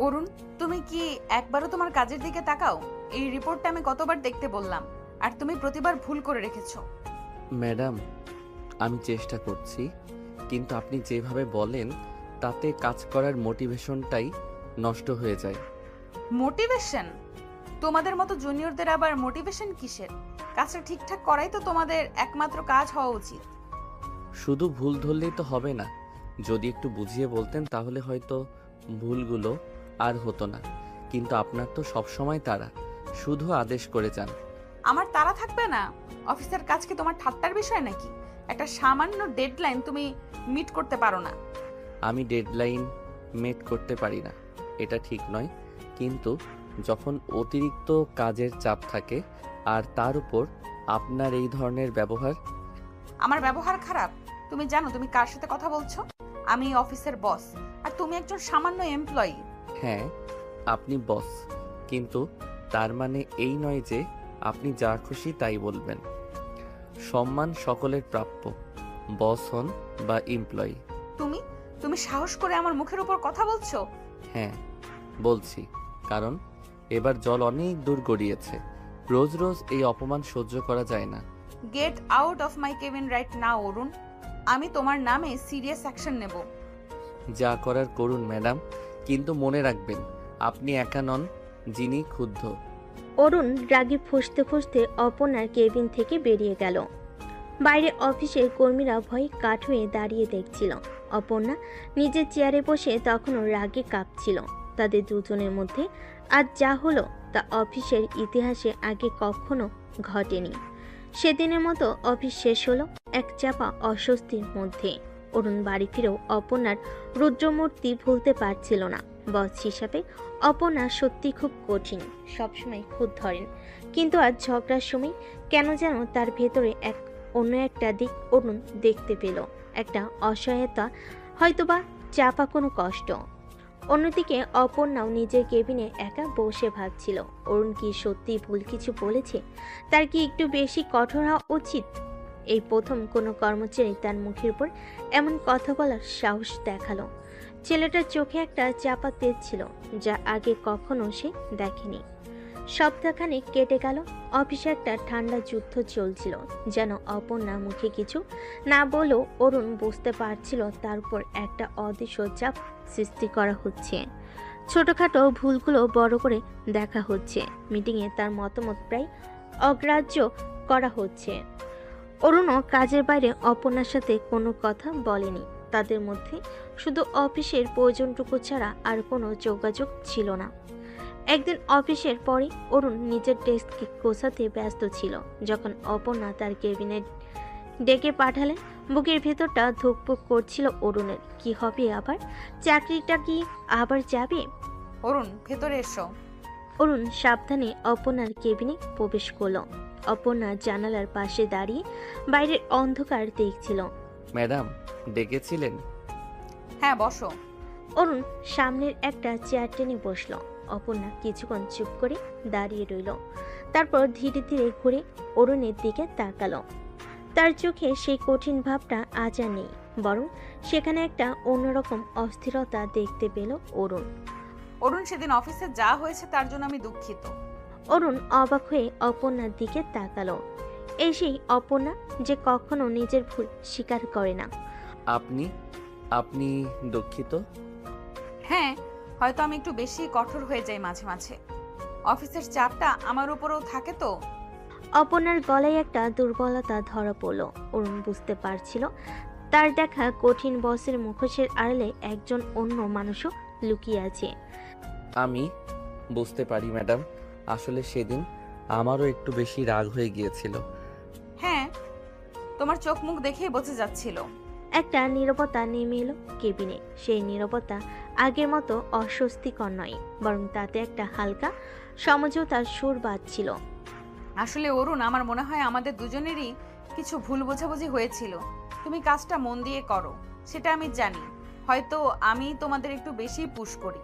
অরুণ, তুমি কি একবারও তোমার কাজের দিকে তাকাও? এই রিপোর্টটা আমি কতবার দেখতে বললাম, আর তুমি প্রতিবার ভুল করে রেখেছো। ম্যাডাম, আমি চেষ্টা করছি, কিন্তু আপনি যেভাবে বলেন তাতে কাজ করার মোটিভেশনটাই নষ্ট হয়ে যায়। মোটিভেশন? তোমাদের মতো জুনিয়রদের আবার মোটিভেশন কিসের? কাজটা ঠিকঠাক করাই তো তোমাদের একমাত্র কাজ হওয়া উচিত। শুধু ভুল ধরলেই তো হবে না। যদি একটু বুঝিয়ে বলতেন তাহলে হয়তো ভুলগুলো আর হতো না। কিন্তু আপনার তো সবসময় তাড়া, শুধু আদেশ করে যান। আমার তাড়া থাকবে না? অফিসের কাজ কি তোমার ঠাট্টার বিষয় নাকি? একটা সামান্য ডেডলাইন তুমি মিট করতে পারো না? আমি ডেডলাইন মেট করতে পারি না, এটা ঠিক নয়। কিন্তু যখন অতিরিক্ত কাজের চাপ থাকে আর তার উপর আপনার এই ধরনের ব্যবহার। আমার ব্যবহার খারাপ? তুমি জানো তুমি কার সাথে কথা বলছো? আমি এই অফিসের বস, আর তুমি একজন সামান্য এমপ্লয়ি। হ্যাঁ, আপনি বস, কিন্তু তার মানে এই নয় যে আপনি যা খুশি তাই বলবেন। সম্মান সকলের প্রাপ্য, বস হন বা এমপ্লয়ি। তুমি তুমি সাহস করে আমার মুখের উপর কথা বলছো? হ্যাঁ, বলছি, কারণ এবার জল অনেক দূর গড়িয়েছে। রোজ রোজ এই অপমান সহ্য করা যায় না। Get out of my cabin right now Arun. আমি তোমার নামে সিরিয়াস অ্যাকশন নেব। যা করার করুন ম্যাডাম, কিন্তু মনে রাখবেন আপনি একা নন যিনি ক্ষুব্ধ। অরুণ রাগে ফুঁসতে ফুঁসতে অপর্ণার কেবিন থেকে বেরিয়ে গেল। বাইরে অফিসের কর্মীরা ভয়ে কাঠ হয়ে দাঁড়িয়ে দেখছিল। অপর্ণা নিজের চেয়ারে বসে তখনও রাগে কাঁপছিল। তাদের দুজনের মধ্যে আজ যা হলো তা অফিসের ইতিহাসে আগে কখনো ঘটেনি। সেদিনের মতো অফিস শেষ হলো এক চাপা অস্বস্তির মধ্যে। অরুণ বাড়ি ফিরেও অপর্ণার রুদ্রমূর্তি ভুলতে পারছিল না। বস হিসাবে অপর্ণা সত্যি খুব কঠিন, সবসময় খুদ ধরেন, কিন্তু আজ ঝগড়ার সময় কেন যেন তার ভেতরে অন্য একটা দিক অরুণ দেখতে পেল, একটা অসহায়তা, হয়তোবা চাপা কোনো কষ্ট। অন্যদিকে অপর্ণাও নিজের কেবিনে একা বসে ভাবছিল, অরুণ কি সত্যি ভুল কিছু বলেছে? তার কি একটু বেশি কঠোর হওয়া উচিত? এই প্রথম কোনো কর্মচারী তার মুখের উপর এমন কথা বলার সাহস দেখালো। ছেলেটার চোখে একটা চাপা তেজ ছিল, যা আগে কখনো সে দেখেনি। সপ্তাহখানেক কেটে গেল। অফিসে একটা ঠান্ডা যুদ্ধ চলছিল, যেন অপর্ণা মুখে কিছু না বলেও অরুণ বুঝতে পারছিল তার উপর একটা অদৃশ্য চাপ সৃষ্টি করা হচ্ছে। ছোটখাটো ভুলগুলো বড় করে দেখা হচ্ছে, মিটিংয়ে তার মতামত প্রায় অগ্রাহ্য করা হচ্ছে। অরুণও কাজের বাইরে অপর্ণার সাথে কোনো কথা বলেনি। তাদের মধ্যে শুধু অফিসের প্রয়োজনটুকু ছাড়া আর কোনো যোগাযোগ ছিল না। একদিন অফিসের পরে অরুণ নিজের ডেস্ককে গোছাতে ব্যস্ত ছিল, যখন অপর্ণা তার কেবিনে ডেকে পাঠালেন। বুকের ভেতরটা ধুকপুক করছিল অরুণের। কি হবে আবার? চাকরিটা কি আবার যাবে? অরুণ, ভেতরে এসো। অরুণ সাবধানে অপর্ণার কেবিনে প্রবেশ করল। অপর্ণা জানালার পাশে দাঁড়িয়ে বাইরের অন্ধকার দেখছিল। ম্যাডাম, ডেকেছিলেন? হ্যাঁ, বসো। অরুণ সামনের একটা চেয়ার টেনে বসল। অপর্ণা কিছুক্ষণ চুপ করে দাঁড়িয়ে রইল, তারপর ধীরে ধীরে ঘুরে অরুণের দিকে তাকালো। তার চোখে সেই কঠিন ভাবটা আজ আর নেই, বরং সেখানে একটা অন্যরকম অস্থিরতা দেখতে পেল অরুণ। অরুণ, সেদিন অফিসে যা হয়েছে তার জন্য আমি দুঃখিত। অরুণ অবাক হয়ে অপর্ণার দিকে তাকালো। এই সেই অপর্ণা যে কখনো নিজের ভুল স্বীকার করে না। আপনি আপনি দুঃখিত? হ্যাঁ, হয়তো আমি একটু বেশি কঠোর হয়ে যাই মাঝে মাঝে। অফিসের চাপটা আমার উপরেও থাকে তো। অপর্ণার গলায় একটা দুর্বলতা ধরা পড়ল। অরুণ বুঝতে পারছিল তার দেখা কঠিন বসের মুখোশের আড়ালে একজন অন্য মানুষও লুকিয়ে আছে। আমি বুঝতে পারি ম্যাডাম, আসলে সেদিন আমারও একটু বেশি রাগ হয়ে গিয়েছিল। হ্যাঁ, তোমার চোখ মুখ দেখেই বোঝা যাচ্ছিল। একটা নীরবতা নেমে এলো কেবিনে। সেই নীরবতা আগের মতো অস্বস্তিকর নয়, বরং তাতে একটা হালকা সমঝোতার সুর বাজছিল। আসলে অরুণ, আমার মনে হয় আমাদের দুজনেরই কিছু ভুল বোঝাবুঝি হয়েছিল। তুমি কাজটা মন দিয়ে করো, সেটা আমি জানি। হয়তো আমি তোমাদের একটু বেশি পুশ করি।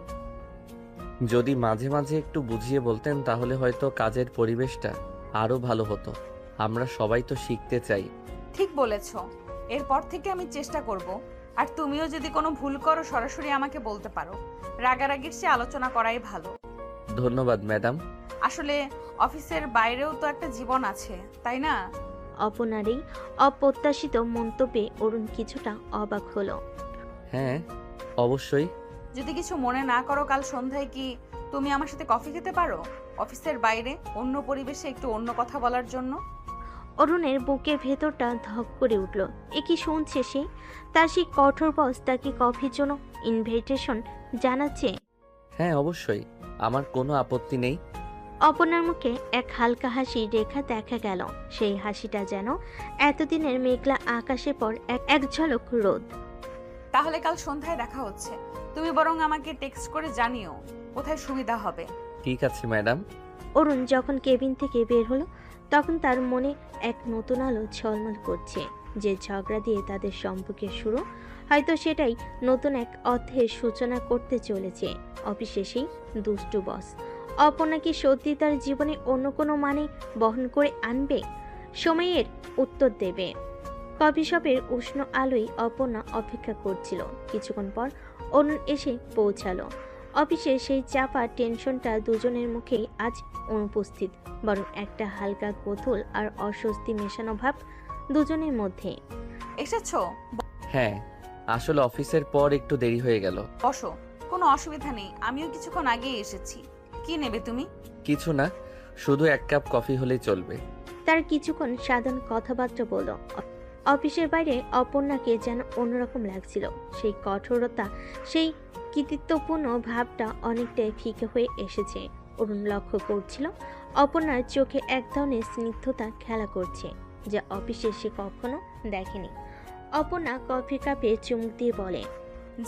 যদি মাঝে মাঝে একটু বুঝিয়ে বলতেন তাহলে হয়তো কাজের পরিবেশটা আরো ভালো হতো। আমরা সবাই তো শিখতে চাই। ঠিক বলেছ। এরপর থেকে আমি চেষ্টা করব আর তুমিও যদি কোনো ভুল করো সরাসরি আমাকে বলতে পারো। রাগারাগির চেয়ে আলোচনা করাই ভালো। ধন্যবাদ ম্যাডাম। আসলে অফিসের বাইরেও তো একটা জীবন আছে, তাই না? অপনার এই অপ্রত্যাশিত মন্তব্যে অরুণ কিছুটা অবাক হলো। হ্যাঁ, অবশ্যই। যদি কিছু মনে না করো, কাল সন্ধ্যায় কি তুমি আমার সাথে কফি খেতে পারো? অফিসের বাইরে অন্য পরিবেশে একটু অন্য কথা বলার জন্য। অরুণের বুকের ভেতরটা ধক করে উঠল। এ কি শুনছে সে? তার সেই কঠোর বস তাকে কফির জন্য ইনভিটেশন জানাচ্ছে। হ্যাঁ, অবশ্যই, আমার কোনো আপত্তি নেই। অপনার মুখে এক হালকা হাসির রেখা দেখা গেল। সেই হাসিটা যেন এতদিনের মেঘলা আকাশের পর এক ঝলক রোদ। তাহলে কাল সন্ধ্যায় দেখা হচ্ছে। তুমি বরং আমাকে টেক্সট করে জানিও কোথায় সুবিধা হবে। ঠিক আছে ম্যাডাম। অরুণ যখন কেবিন থেকে বের হলো তখন তার মনে এক নতুন আলো ঝলমল করছে। যে ঝগড়া দিয়ে তাদের সম্পর্কের শুরু, হয়তো সেটাই নতুন এক অধ্যায়ের সূচনা করতে চলেছে। অফিসে সেই দুষ্টু বস অপর্ণা কি সত্যি তার জীবনে অন্য কোনো মানে বহন করে আনবে? সময়ের উত্তর দেবে। কফি শপের উষ্ণ আলোয় অপর্ণা অপেক্ষা করছিল। কিছুক্ষণ পর অরুণ এসে পৌঁছালো। অফিসে সেই চাপা টেনশনটা দুজনের মুখেই আজ অনুপস্থিত, বরং একটা হালকা কৌতূহল আর অস্বস্তি মেশানো ভাব দুজনের মধ্যে। এসেছো? হ্যাঁ, আসলে অফিসের পর একটু দেরি হয়ে গেল। বসো, কোনো অসুবিধা নেই। আমিও কিছুক্ষণ আগেই এসেছি। কি নেবে তুমি? কিছু না, শুধু এক কাপ কফি হলেই চলবে। তার কিছুক্ষণ সাধারণ কথাবার্তা বলল। অফিসের বাইরে অপর্ণাকে যেন অন্যরকম লাগছিল। সেই কঠোরতা, সেই কৃতিত্বপূর্ণ ভাবটা অনেকটাই ফিকে হয়ে এসেছে। অরুণ লক্ষ্য করছিল অপর্ণার চোখে এক ধরনের স্নিগ্ধতা খেলা করছে, যা অফিসে সে কখনো দেখেনি। অপর্ণা কফি কাপে চুমুক দিয়ে বলে,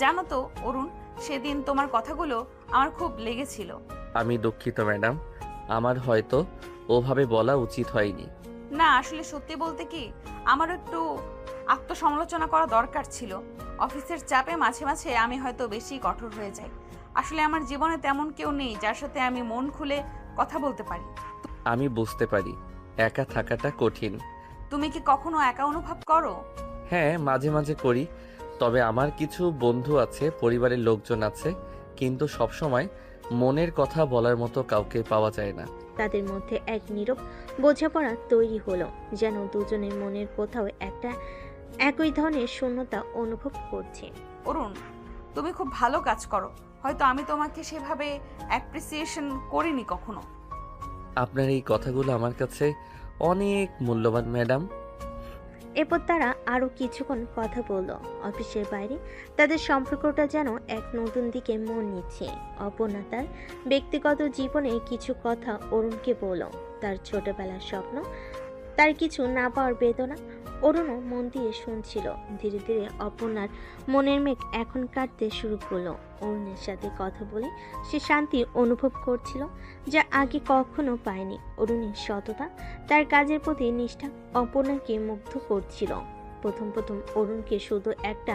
জানো তো অরুণ, সেদিন তোমার কথাগুলো আমার খুব লেগেছিল। আমি দুঃখিত ম্যাডাম, আমার হয়তো ওভাবে বলা উচিত হয়নি। না, আসলে সত্যি বলতে কি, আমারও একটু আত্মসমালোচনা করা দরকার ছিল। অফিসের চাপে মাঝে মাঝে আমি হয়তো বেশি কঠোর হয়ে যাই। আসলে আমার জীবনে তেমন কেউ নেই যার সাথে আমি মন খুলে কথা বলতে পারি। আমি বুঝতে পারি একা থাকাটা কঠিন। তুমি কি কখনো একা অনুভব করো? হ্যাঁ, মাঝে মাঝে করি। তবে আমার কিছু বন্ধু আছে, পরিবারের লোকজন আছে, কিন্তু সবসময় মনের কথা বলার মতো কাউকে পাওয়া যায় না। তাদের মধ্যে এক নীরব বোঝাপড়া তৈরি হলো, যেন দুজনের মনের কোথাও একটা একই ধরনের শূন্যতা অনুভব করছে। অরুণ, তুমি খুব ভালো কাজ করো। হয়তো আমি তোমাকে সেভাবে অ্যাপ্রিসিয়েশন করিনি কখনো। আপনার এই কথাগুলো আমার কাছে অনেক মূল্যবান ম্যাডাম। এরপর তারা আরো কিছুক্ষণ কথা বলল। অফিসের বাইরে তাদের সম্পর্কটা যেন এক নতুন দিকে মন নিচ্ছে। অপর্ণা তার ব্যক্তিগত জীবনে কিছু কথা অরুণকে বলল, তার ছোটবেলার স্বপ্ন, তার কিছু না পাওয়ার বেদনা। অরুণও মন দিয়ে শুনছিল। ধীরে ধীরে অপর্ণার মনের মেঘ এখন কাটতে শুরু করলো। অরুণের সাথে কথা বলে সে শান্তি অনুভব করছিল, যা আগে কখনো পায়নি। অরুণের সততা, তার কাজের প্রতি নিষ্ঠা অপর্ণাকে মুগ্ধ করছিল। প্রথম প্রথম অরুণকে শুধু একটা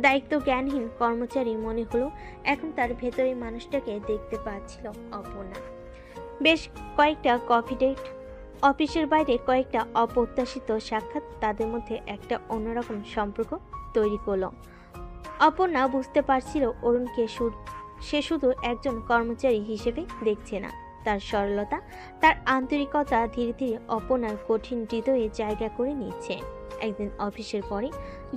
দায়িত্ব জ্ঞানহীন কর্মচারী মনে হলো, এখন তার ভেতরে মানুষটাকে দেখতে পাচ্ছিল অপর্ণা। বেশ কয়েকটা কফি ডেট, অফিসের বাইরে কয়েকটা অপ্রত্যাশিত সাক্ষাৎ তাদের মধ্যে একটা অন্যরকম সম্পর্ক তৈরি করলো। অপর্ণা বুঝতে পারছিল অরুণকে সে শুধু একজন কর্মচারী হিসেবে দেখছে না। তার সরলতা, তার আন্তরিকতা ধীরে ধীরে অপর্ণার কঠিন হৃদয়ে জায়গা করে নিচ্ছে। একদিন অফিসের পরে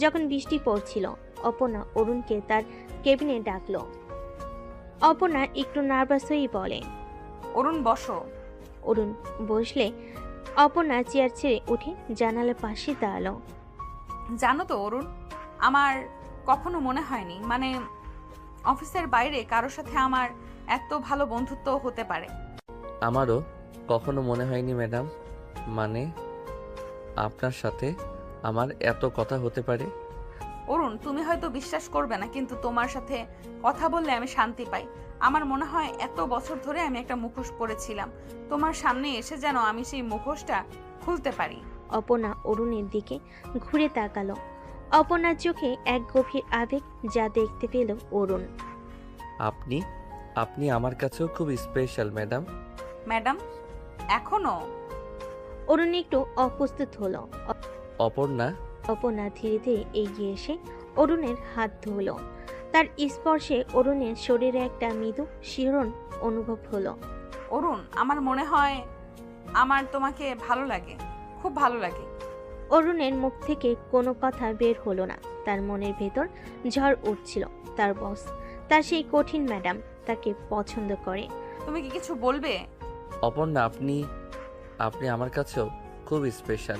যখন বৃষ্টি পড়ছিল, অপর্ণা অরুণকে তার কেবিনে ডাকলো। অপর্ণা একটু নার্ভাস হয়েই বলে, অরুণ বসো। অরুণ বসলে অপর্ণা চেয়ার ছেড়ে উঠে জানালার পাশে দাঁড়ালো। জানো তো অরুণ, আমার কখনো মনে হয়নি মানে অফিসের বাইরে কারোর সাথে আমার এত ভালো বন্ধুত্ব হতে পারে। আমারও কখনো মনে হয়নি ম্যাডাম, মানে আপনার সাথে আমার এত কথা হতে পারে। অরুণ, তুমি হয়তো বিশ্বাস করবে না, কিন্তু তোমার সাথে কথা বললে আমি শান্তি পাই। আমার মনে হয় এত বছর ধরে আমি একটা মুখোশ পরেছিলাম, তোমার সামনে এসে যেন আমি সেই মুখোশটা খুলতে পারি। অপর্ণা অরুণের দিকে ঘুরে তাকালো। অপর্ণার চোখে এক গভীর আবেগ, যা দেখতে পেল অরুণ। আপনি আপনি আমার কাছেও খুব স্পেশাল ম্যাডাম। ম্যাডাম? এখনো? অরুণ একটু অপ্রস্তুত হলো। অপর্ণা, অপর্ণা ধীরে ধীরে এগিয়ে এসে অরুণের হাত ধরল। তার স্পর্শে অরুণের শরীরে একটা মৃদু শিহরণ অনুভব হলো। অরুণ, আমার মনে হয় আমার তোমাকে ভালো লাগে, খুব ভালো লাগে। অরুণের মুখ থেকে কোনো কথা বের হলো না। তার মনের ভেতর ঝড় উঠছিল। তার বস, তার সেই কঠিন ম্যাডাম তাকে পছন্দ করে। তুমি কি কিছু বলবে? অপর্ণা, আপনি আপনি আমার কাছেও খুব স্পেশাল।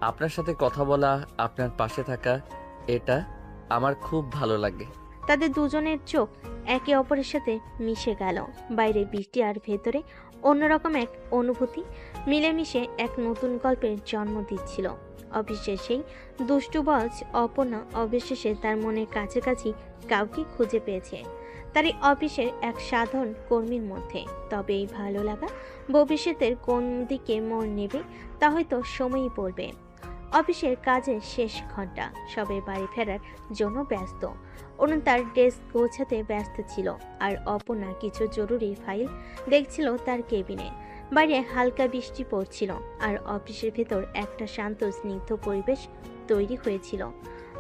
আপনার সাথে কথা বলা, আপনার পাশে থাকা, এটা আমার খুব ভালো লাগে। তাদের দুজনের চোখ একে অপরের সাথে মিশে গেল। বাইরে বৃষ্টি আর ভেতরে অন্যরকম এক অনুভূতি মিলেমিশে এক নতুন গল্পের জন্ম দিচ্ছিল। অফিসের সেই দুষ্টু বস অপর্ণা অবশেষে তার মনের কাছাকাছি কাউকে খুঁজে পেয়েছে, তার এই অফিসের এক সাধারণ কর্মীর মধ্যে। তবে এই ভালো লাগা ভবিষ্যতের কোন দিকে মোড় নেবে তা হয়তো সময়ই বলবে। অফিসের কাজের শেষ ঘন্টা, সবাই বাড়ি ফেরার জন্য ব্যস্ত। অরুণ তার ডেস্ক গোছাতে ব্যস্ত ছিল, আর অপর্ণা কিছু জরুরি ফাইল দেখছিল তার কেবিনে। বাইরে হালকা বৃষ্টি পড়ছিল, আর অফিসের ভেতর একটা শান্ত স্নিগ্ধ পরিবেশ তৈরি হয়েছিল।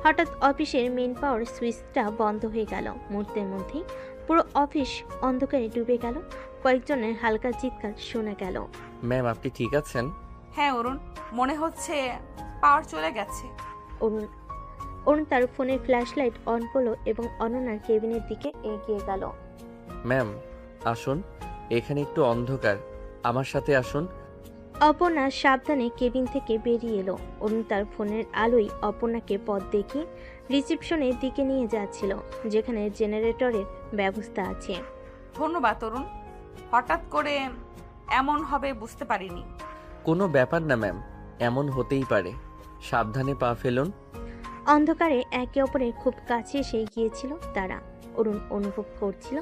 হঠাৎ অফিসের মেন পাওয়ার সুইচটা বন্ধ হয়ে গেল। মুহূর্তের মধ্যেই পুরো অফিস অন্ধকারে ডুবে গেল। কয়েকজনের হালকা চিৎকার শোনা গেল। ম্যাম, আপনি ঠিক আছেন? হ্যাঁ অরুণ, মনে হচ্ছে পাওয়ার চলে গেছে। অরুণ তার ফোনের ফ্ল্যাশ লাইট অন করলো এবং অনন্যার কেবিনের দিকে এগিয়ে গেল। ম্যাম আসুন, এখানে একটু অন্ধকার, আমার সাথে আসুন। অপর্ণা সাবধানে কেবিন থেকে বেরিয়ে এলো। অরুণ তার ফোনের আলোয় অপর্ণাকে পথ দেখিয়ে রিসেপশনের দিকে নিয়ে যাচ্ছিল, যেখানে জেনারেটরের ব্যবস্থা আছে। ধন্যবাদ অরুণ, হঠাৎ করে এমন হবে বুঝতে পারিনি। কোনো ব্যাপার না ম্যাম, এমন হতেই পারে। সাবধানে পা ফেলুন। অন্ধকারে একে অপরের খুব কাছে এসে গিয়েছিল তারা। অরুণ অনুভব করছিল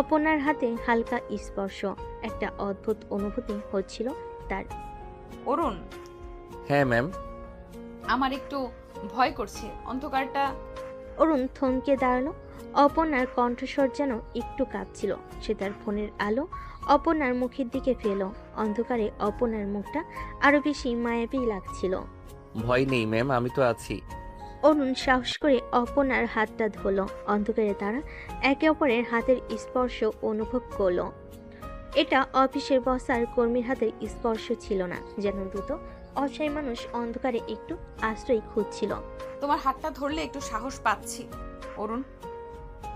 অপর্ণার হাতে হালকা স্পর্শ। একটা অদ্ভুত অনুভূতি হচ্ছিল তার। অরুণ, হ্যাঁ ম্যাম। আমার একটু ভয় করছে, অন্ধকারটা। অরুণ থমকে দাঁড়ালো। অপর্ণার কণ্ঠস্বর যেন একটু কাঁপছিল। সে তার ফোনের আলো অপর্ণার মুখের দিকে ফেলো। অন্ধকারে অপর্ণার মুখটা আরো বেশি মায়াবী লাগছিল। ভয় নেই ম্যাম, আমি তো আছি। অরুণ সাহস করে অপর্ণার হাতটা ধরল। অন্ধকারে তারা একে অপরের হাতের স্পর্শ অনুভব করলো। এটা অফিসের বস আর কর্মীর হাতের স্পর্শ ছিল না, যেন দুটো অসহায় মানুষ অন্ধকারে একটু আশ্রয় খুঁজছিল। তোমার হাতটা ধরলে একটু সাহস পাচ্ছি অরুণ।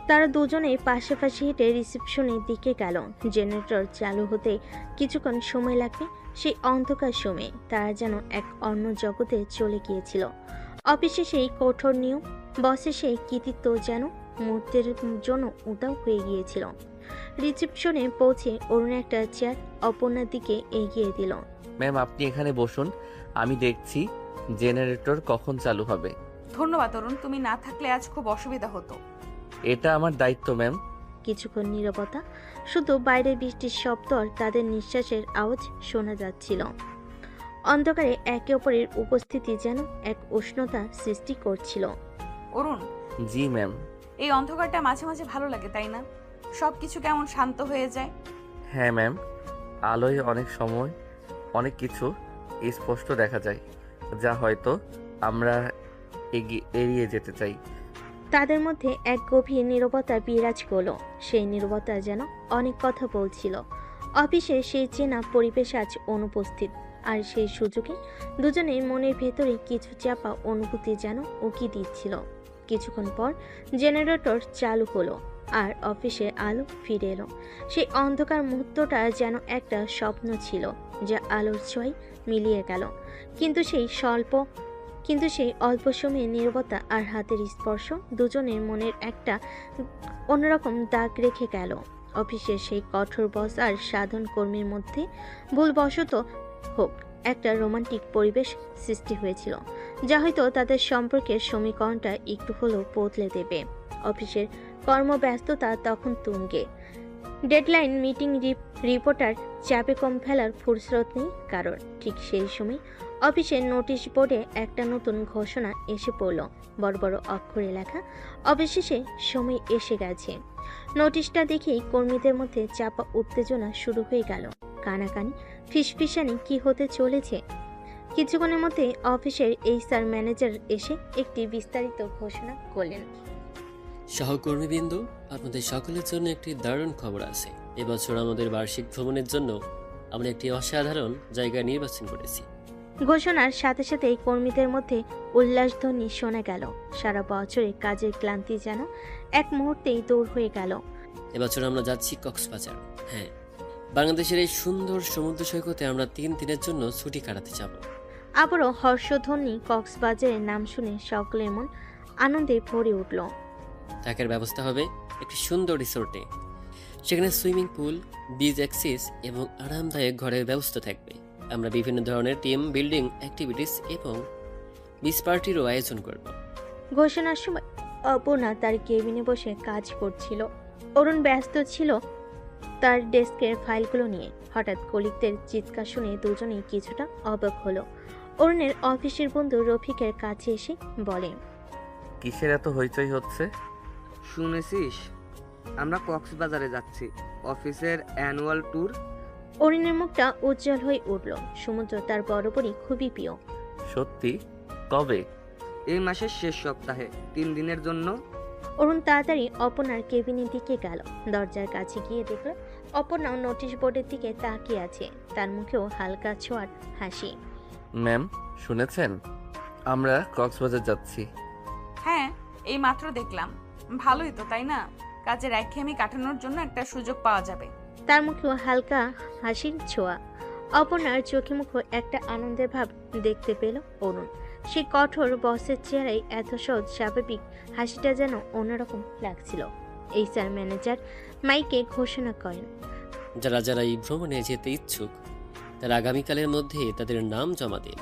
তারা দুজনে পাশাপাশি হেঁটে রিসেপশনের দিকে গেল। জেনারেটর চালু হতে কিছুক্ষণ সময় লাগবে। সেই অন্ধকার সময়ে তারা যেন এক অন্য জগতে চলে গিয়েছিল। অফিসে সেই কঠোর নিয়ম, বসে সেই কৃতিত্ব যেন মুহূর্তের জন্য উদাও হয়ে গিয়েছিল। রিসেপশনে পৌঁছে অরুণ একটা চেয়ার অপর্ণার দিকে এগিয়ে দিল। ম্যাম আপনি এখানে বসুন, আমি দেখছি জেনারেটর কখন চালু হবে। ধন্যবাদ অরুণ, তুমি না থাকলে আজ খুব অসুবিধা হতো। এটা আমার দায়িত্ব ম্যাম। কিছুক্ষণ নীরবতা, শুধু বাইরে বৃষ্টির শব্দ আর তাদের নিঃশ্বাসের আওয়াজ শোনা যাচ্ছিল। অন্ধকারে একে অপরের উপস্থিতি যেন এক উষ্ণতা সৃষ্টি করছিল। অরুণ, জি ম্যাম। এই অন্ধকারটা মাঝে মাঝে ভালো লাগে, তাই না? সবকিছু কেমন শান্ত হয়ে যায়। হ্যাঁ ম্যাম, আলোয় অনেক সময় অনেক কিছু স্পষ্ট দেখা যায়, যা হয়তো আমরা এড়িয়ে যেতে চাই। তাদের মধ্যে এক গভীর নীরবতা বিরাজ করলো। সেই নীরবতা যেন অনেক কথা বলছিল। অফিসে সেই চেনা পরিবেশ আজ অনুপস্থিত, আর সেই সুযোগে দুজনের মনের ভেতরে কিছু চাপা অনুভূতি যেন উকি দিচ্ছিল। কিছুক্ষণ পর জেনারেটর চালু হলো, আর অফিসে আলো ফিরে এলো। সেই অন্ধকার মুহূর্তটা যেন একটা স্বপ্ন ছিল, যা আলোর ছোঁয়ায় মিলিয়ে গেল। কিন্তু সেই অল্প সময়ে নীরবতা আর হাতের স্পর্শ দুজনের মনের একটা অন্যরকম দাগ রেখে গেল। অফিসের সেই কঠোর বস আর সাধারণ কর্মীর মধ্যে ভুলবশত হোক একটা রোমান্টিক পরিবেশ সৃষ্টি হয়েছিল, যা হয়তো তাদের সম্পর্কের সমীকরণটা একটু হলেও বদলে দেবে। অফিসের কর্মব্যস্ততা তখন তুঙ্গে। ডেডলাইন, মিটিং, রিপোর্টার, চাপে কম ফেলার ফুরসত নেই কারণ। ঠিক সেই সময় অফিসের নোটিশ বোর্ডে একটা নতুন ঘোষণা এসে পড়ল। বড় বড় অক্ষরে লেখা, অবশেষে সময় এসে গেছে। নোটিশটা দেখেই কর্মীদের মধ্যে চাপা উত্তেজনা শুরু হয়ে গেল। কানাকানি, ফিসফিসানি কি হতে চলেছে কিছুক্ষণের মধ্যে অফিসের এইচআর ম্যানেজার এসে একটি বিস্তারিত ঘোষণা করলেন। সহকর্মীবৃন্দ, আপনাদের সকলের জন্য একটি দারুণ খবর আছে। এবছর আমাদের বার্ষিক ভ্রমণের জন্য আমরা একটি অসাধারণ জায়গা নির্বাচন করেছি। ঘোষণার সাথে সাথে কর্মীদের মধ্যে উল্লাসধ্বনি শোনা গেল। সারা বছরের কাজের ক্লান্তি যেন এক মুহূর্তেই দূর হয়ে গেল। এবছর আমরা যাচ্ছি কক্সবাজার। হ্যাঁ, বাংলাদেশের এই সুন্দর সমুদ্র সৈকতে আমরা 3 দিনের জন্য ছুটি কাটাতে যাব। আবারও হর্ষধ্বনি। কক্সবাজারের নাম শুনে সকলের মন আনন্দে ভরে উঠল। থাকার ব্যবস্থা হবে একটি সুন্দর রিসোর্টে। সেখানে সুইমিং পুল, বিচ অ্যাক্সেস এবং আরামদায়ক ঘরের ব্যবস্থা থাকবে। আমরা বিভিন্ন ধরনের টিম বিল্ডিং অ্যাক্টিভিটিস এবং বিচ পার্টিরও আয়োজন করব। ঘোষণার সময় অপর্ণা তার কেবিনে বসে কাজ করছিল। অরুণ ব্যস্ত ছিল তার ডেস্কের ফাইলগুলো নিয়ে। হঠাৎ কলিগদের চিৎকার শুনে দুজনেই কিছুটা অবাক হলো। অরুণের অফিসের বন্ধু রফিকের কাছে এসে বলে, কিসের এত হইচই হচ্ছে? শুনেছিস আমরা কক্সবাজারে যাচ্ছি, অফিসের অ্যানুয়াল ট্যুর। অরুণের মুখটা উজ্জ্বল হয়ে উঠল। সমুদ্র তার বরাবরই খুবই প্রিয়। সত্যি? কবে? এই মাসের শেষ সপ্তাহে 3 দিনের জন্য। অরুণ তাড়াতাড়ি অপর্ণার কেবিনের দিকে গেল। দরজার কাছে গিয়ে দেখল অপর্ণা নোটিশ বোর্ডের দিকে তাকিয়ে আছে। তার মুখেও হালকা ছোঁয়ার হাসি। ম্যাম, শুনেছেন? আমরা কক্সবাজার যাচ্ছি। হ্যাঁ, এই মাত্র দেখলাম। ভালোই তো, তাই না? কাজের একঘেয়েমি কাটানোর জন্য একটা সুযোগ পাওয়া যাবে। তার মুখেও হালকা হাসির ছোঁয়া। অপর্ণার চোখে মুখে একটা আনন্দের ভাব দেখতে পেল অরুণ। সেই কঠোর বসের চেহারায় এত সহজ স্বাভাবিক হাসিটা যেন অন্যরকম লাগছিল। এইচআর ম্যানেজার মাইকে ঘোষণা করেন, যারা যারা এই ভ্রমণে যেতে ইচ্ছুক তারা আগামীকালের মধ্যে তাদের নাম জমা দিন।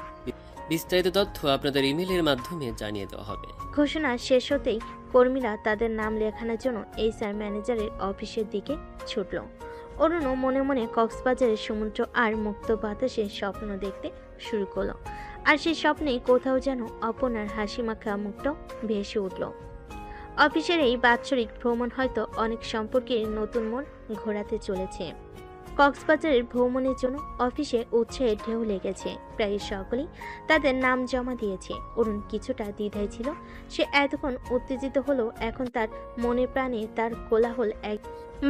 বিস্তারিত তথ্য আপনাদের ইমেলের মাধ্যমে জানিয়ে দেওয়া হবে। ঘোষণা শেষ হতেই কর্মীরা তাদের নাম লেখানোর জন্য এইচআর ম্যানেজারের অফিসের দিকে ছুটল। অরুণও মনে মনে কক্সবাজারের সমুদ্র আর মুক্ত বাতাসে স্বপ্ন দেখতে শুরু করলো। আর সেই স্বপ্নে কোথাও যেন অপর্ণার হাসি মাখা মুখটাও ভেসে উঠল। অফিসের এই বাৎসরিক ভ্রমণ হয়তো অনেক সম্পর্কের নতুন মোড় ঘোরাতে চলেছে। কক্সবাজারের ভ্রমণের জন্য অফিসে উৎসাহের ঢেউ লেগেছে। প্রায় সকলেই তাদের নাম জমা দিয়েছে। অরুণ কিছুটা দ্বিধায় ছিল। সে এতক্ষণ উত্তেজিত হলো, এখন তার মনে প্রাণে তার কোলাহল এক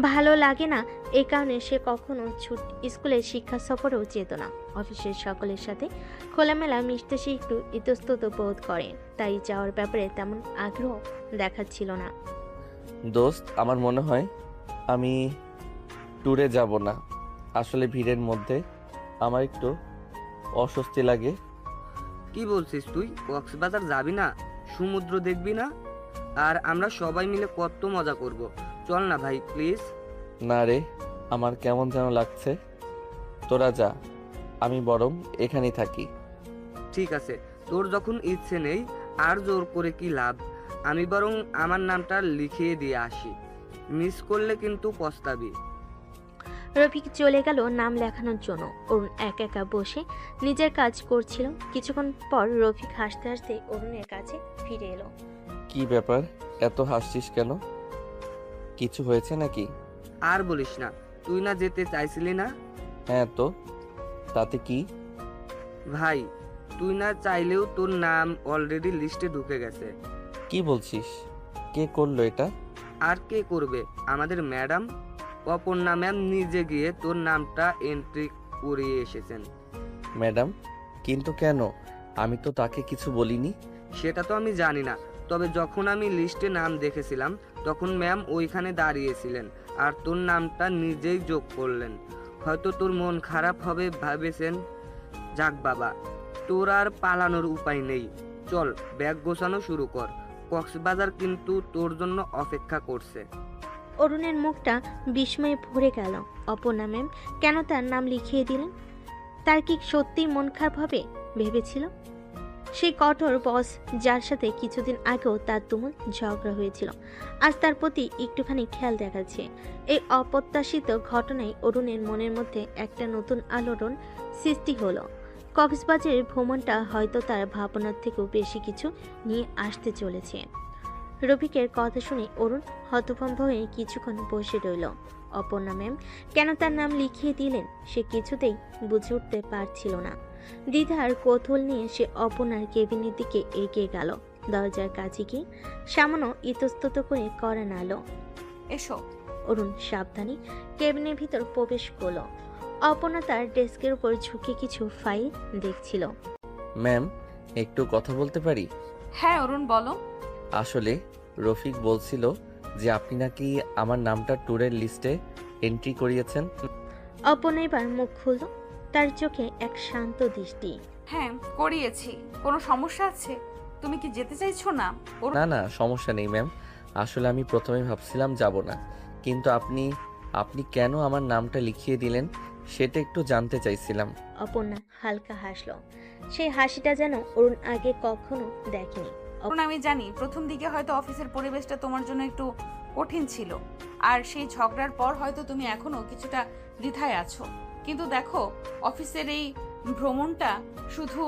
ভালো লাগে না। এই কারণে সে কখনো স্কুলের শিক্ষা সফরেও যেত না। অফিসের সকলের সাথে খোলামেলা মিশতে সে একটু ইতস্তত বোধ করে, তাই যাওয়ার ব্যাপারে তেমন আগ্রহ দেখাচ্ছিল না। দোস্ত, আমার মনে হয় আমি ট্যুরে যাব না। আসলে ভিড়ের মধ্যে আমার একটু অস্বস্তি লাগে। কি বলছিস তুই? কক্সবাজার যাবি না? সমুদ্র দেখবি না? আর আমরা সবাই মিলে কত মজা করব। চল না ভাই, প্লিজ। না রে, আমার কেমন যেন লাগছে। তোরা যা, আমি বরং এখানেই থাকি। ঠিক আছে, তোর যখন ইচ্ছে নেই আর জোর করে কি লাভ। আমি বরং আমার নামটা লিখিয়ে দিয়ে আসি। মিস করলে কিন্তু পস্তাবি। রফিক চলে গেল নাম লেখানোর জন্য। অরুণ একা একা বসে নিজের কাজ করছিল। কিছুক্ষণ পর রফিক হাসতে হাসতে অরুণের কাছে ফিরে এলো। কি ব্যাপার, এত হাসছিস কেন? কিছু হয়েছে নাকি? আর বলিস না, তুই না যেতে চাইছিলি না? হ্যাঁ, তো তাতে কি? ভাই, তুই না চাইলেও তোর নাম অলরেডি লিস্টে ঢুকে গেছে। কি বলছিস? কে করলো এটা? আর কে করবে? আমাদের ম্যাডাম অপর্ণা ম্যাম নিজে গিয়ে তোর নামটা এন্ট্রি করিয়ে এসেছেন। ম্যাডাম? কিন্তু কেন? আমি তো তাকে কিছু বলিনি। সেটা তো আমি জানি না, তবে যখন আমি লিস্টে নাম দেখেছিলাম তখন ম্যাম ওইখানে দাঁড়িয়েছিলেন আর তোর নামটা নিজেই যোগ করলেন। হয়তো তোর মন খারাপ হবে ভেবেছেন। যাক বাবা, তোর আর পালানোর উপায় নেই। চল, ব্যাগ গোছানো শুরু কর। কক্সবাজার কিন্তু তোর জন্য অপেক্ষা করছে। অরুণের মুখটা বিস্ময়ে ভরে গেল। অপর্ণা ম্যাম কেন তার নাম লিখিয়ে দিলেন? তার কি সত্যিই মন খারাপ হবে ভেবেছিল? সেই কঠোর বস যার সাথে কিছুদিন আগেও তার তুমুল ঝগড়া হয়েছিল, আজ তার প্রতি একটুখানি খেয়াল দেখাচ্ছে। এই অপ্রত্যাশিত ঘটনায় অরুণের মনের মধ্যে একটা নতুন আলোড়ন সৃষ্টি হলো। কক্সবাজারের ভ্রমণটা হয়তো তার ভাবনার থেকেও বেশি কিছু নিয়ে আসতে চলেছে। রফিকের কথা শুনে অরুণ হতভম্ব হয়ে কিছুক্ষণ বসে রইল। অপর্ণা ম্যাম কেন তার নাম লিখিয়ে দিলেন সে কিছুতেই বুঝে উঠতে পারছিল না। দ্বিধা আর কৌতূহল নিয়ে সে অপনার কেবিনের দিকে এগিয়ে গেল। দরজার কাছে গিয়ে সামান্য ইতস্তত করে করা নাড়ল। এসো। অরুণ সাবধানে কেবিনের ভিতর প্রবেশ করল। অপনা তার ডেস্কের উপর ঝুঁকে কিছু ফাইল দেখছিল। ম্যাম, একটু কথা বলতে পারি? হ্যাঁ অরুণ, বলো। আসলে রফিক বলছিল যে আপনি নাকি আমার নামটা ট্যুরের লিস্টে এন্ট্রি করিয়েছেন। অপনা এবার মুখ খুলল, তার চোখে এক শান্ত দৃষ্টি। হ্যাঁ করিয়েছি। কোনো সমস্যা আছে? তুমি কি যেতে চাইছো না? অরুণ, না না, সমস্যা নেই ম্যাম। আসলে আমি প্রথমে ভাবছিলাম যাব না, কিন্তু আপনি কেন আমার নামটা লিখিয়ে দিলেন সেটা একটু জানতে চাইছিলাম। অপর্ণা হালকা হাসল। সেই হাসিটা যেন অরুণ আগে কখনো দেখেনি। অরুণ, আমি জানি প্রথম দিকে হয়তো অফিসের পরিবেশটা তোমার জন্য একটু কঠিন ছিল, আর সেই ঝগড়ার পর হয়তো তুমি এখনো কিছুটা দ্বিধায় আছো। কিন্তু দেখো, অফিসের এই ভ্রমণটা শুধু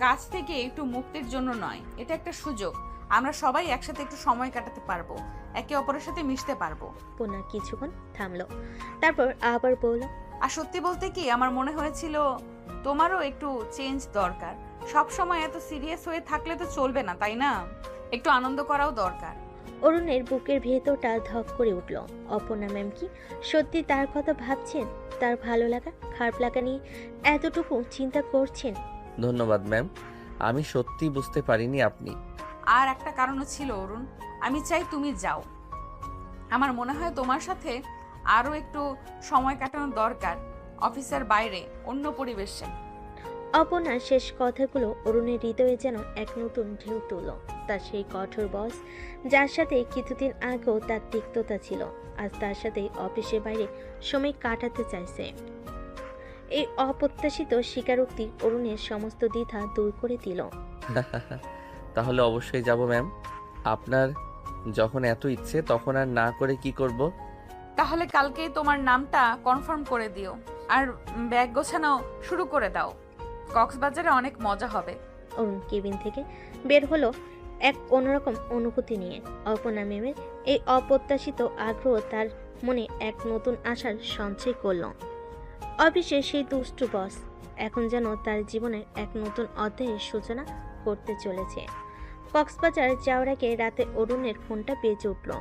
কাজ থেকে একটু মুক্তির জন্য নয়, এটা একটা সুযোগ। আমরা সবাই একসাথে একটু সময় কাটাতে পারবো, একে অপরের সাথে মিশতে পারবো। অপর্ণা কিছুক্ষণ থামলো, তারপর আবার বলল, আর সত্যি বলতে কি, আমার মনে হয়েছিল তোমারও একটু চেঞ্জ দরকার। সব সময় এত সিরিয়াস হয়ে থাকলে তো চলবে না, তাই না? একটু আনন্দ করাও দরকার। অরুণের বুকের ভেতরটা ধক করে উঠল। অপর্ণা ম্যাম কি সত্যি তার কথা ভাবছেন? তার ভালো লাগা খারাপ লাগা নিয়ে এতটুকু চিন্তা করছেন? ধন্যবাদ ম্যাম, আমি সত্যি বুঝতে পারিনি আপনি। আর একটা কারণও ছিল অরুণ, আমি চাই তুমি যাও। আমার মনে হয় তোমার সাথে আরো একটু সময় কাটানো দরকার, অফিসের বাইরে, অন্য পরিবেশে। অপর্ণার শেষ কথাগুলো অরুণের হৃদয়ে যেন এক নতুন ঢেউ তুলল। তার সেই কঠোর বস, যার সাথে কিছুদিন আগেও তার তিক্ততা ছিল, আজ তার সাথে অফিসের বাইরে সময় কাটাতে চাইছে। এই অপ্রত্যাশিত স্বীকারোক্তি অরুণের সমস্ত দ্বিধা দূর করে দিল। তাহলে অবশ্যই যাব ম্যাম। আপনার যখন এত ইচ্ছে তখন আর না করে কি করব? তাহলে কালকেই তোমার নামটা কনফার্ম করে দিও, আর ব্যাগ গোছানো শুরু করে দাও। কক্সবাজারে অনেক মজা হবে। অরুণ কেবিন থেকে বের হলো এক অন্যরকম অনুভূতি নিয়ে। অর্পণা ম্যামের এই অপ্রত্যাশিত আগ্রহ তার মনে এক নতুন আশার সঞ্চয় করল। অফিসে সেই দুষ্টু বস এখন যেন তার জীবনের এক নতুন অধ্যায়ের সূচনা করতে চলেছে। কক্সবাজার যাওয়ার আগে রাতে অরুণের ফোনটা বেজে উঠল।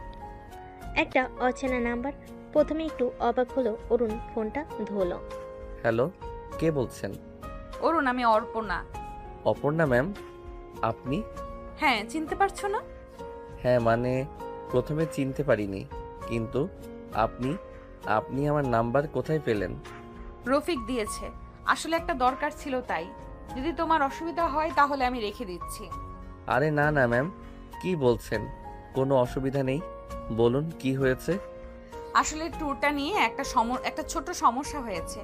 একটা অচেনা নাম্বার। প্রথমে একটু অবাক হলো অরুণ, ফোনটা ধরল। হ্যালো, কে বলছেন? অরুণ, আমি অর্পণা। অপর্ণা ম্যাম, আপনি? হ্যাঁ, চিনতে পারছো না? হ্যাঁ মানে প্রথমে চিনতে পারিনি, কিন্তু আপনি আপনি আমার নাম্বার কোথায় পেলেন? রফিক দিয়েছে। আসলে একটা দরকার ছিল, তাই। যদি তোমার অসুবিধা হয় তাহলে আমি রেখে দিচ্ছি। আরে না না ম্যাম, কি বলছেন? কোনো অসুবিধা নেই, বলুন কি হয়েছে। আসলে ট্যুরটা নিয়ে একটা ছোট সমস্যা হয়েছে।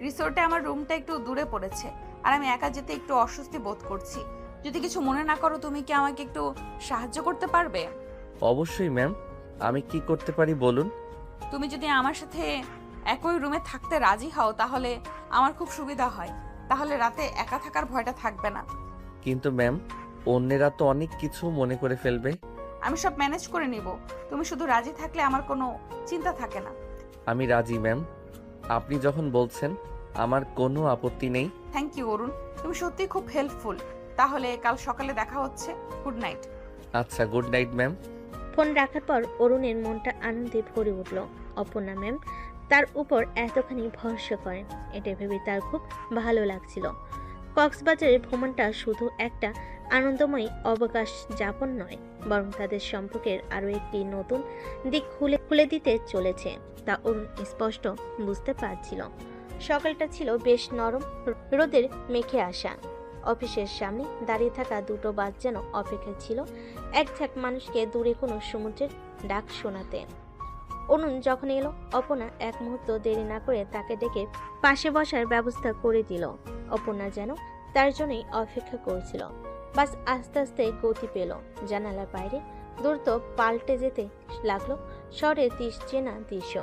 রিসোর্টে আমার রুমটা একটু দূরে পড়েছে, আর আমি একা যেতে একটু অস্বস্তি বোধ করছি। যদি কিছু মনে না করো, তুমি কি আমাকে একটু সাহায্য করতে পারবে? অবশ্যই ম্যাম, আমি কি করতে পারি বলুন। তুমি যদি আমার সাথে একই রুমে থাকতে রাজি হও তাহলে আমার খুব সুবিধা হয়। তাহলে রাতে একা থাকার ভয়টা থাকবে না। কিন্তু ম্যাম, অন্যেরা তো অনেক কিছু মনে করে ফেলবে। আমি সব ম্যানেজ করে নিব। তুমি শুধু রাজি থাকলে আমার কোনো চিন্তা থাকে না। আমি রাজি ম্যাম, আপনি যখন বলছেন আমার কোনো আপত্তি নেই। থ্যাংক ইউ অরুণ, তুমি সত্যিই খুব হেল্পফুল। তাহলে কাল সকালে দেখা হচ্ছে। Good night. আচ্ছা, গুড নাইট ম্যাম। ফোন রাখার পর অরুণের মনটা আনন্দে ভরে উঠল। অপর্ণা ম্যাম তার উপর এতখানি ভরসা করেন, এটা ভেবে তার খুব ভালো লাগছিল। কক্সবাজারের ভ্রমণটা শুধু একটা আনন্দময় অবকাশ যাপন নয়, বরং তাদের সম্পর্কের আরও একটি নতুন দিক খুলে দিতে চলেছে, তা অরুণ স্পষ্ট বুঝতে পারছিল। সকালটা ছিল বেশ নরম, রোদের মেখে আসা। অফিসের সামনে দাঁড়িয়ে থাকা দুটো বাস যেন অপেক্ষায় ছিল এক ঝাঁক মানুষকে দূরে কোনো সমুদ্রের ডাক শোনাতে। অরুণ যখন এলো, অপর্ণা এক মুহূর্ত দেরি না করে তাকে ডেকে পাশে বসার ব্যবস্থা করে দিল। অপর্ণা যেন তার জন্যই অপেক্ষা করছিল। বাস আস্তে আস্তে গতি পেল। জানালার বাইরে দ্রুত পাল্টে যেতে লাগলো শহরের চেনা দৃশ্য।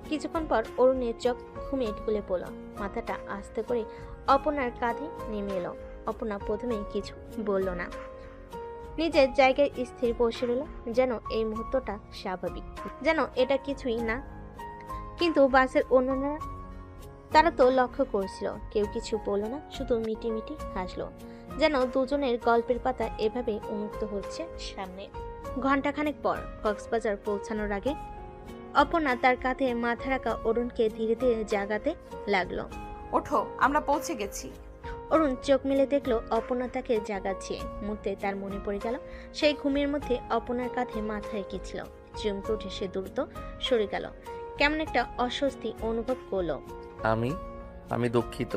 কিছুক্ষণ পর অরুণের চোখ ঘুমিয়ে ঢুলে পড়ল। মাথাটা আস্তে করে অপর্ণার কাঁধে নেমে এলো। অপর্ণা প্রথমেই কিছু বলল না, নিজের জায়গায় স্থির বসে রইল, যেন এই মুহূর্তটা স্বাভাবিক, যেন এটা কিছুই না। কিন্তু বাসের অন্যরা তারা তো লক্ষ্য করছিল, কেউ কিছু বলল না, শুধু মিটি মিটি হাসলো, যেন দুজনের গল্পের পাতা এভাবে উন্মুক্ত হচ্ছে সামনে। ঘণ্টাখানেক পর কক্সবাজার পৌঁছানোর আগে অপর্ণা তার কাঁধে মাথা রাখা অরুণকে ধীরে ধীরে জাগাতে লাগলো। ওঠো, আমরা পৌঁছে গেছি। অরুণ চোখ মেলে দেখলো অপর্ণা তাকে জাগাচ্ছে। মুহূর্তে তার মনে পড়ে গেল সেই ঘুমের মধ্যে অপর্ণার কাঁধে মাথা রেখেছিল। চমকে উঠে সে দ্রুত সরে গেল, কেমন একটা অস্বস্তি অনুভব করলো। আমি দুঃখিত।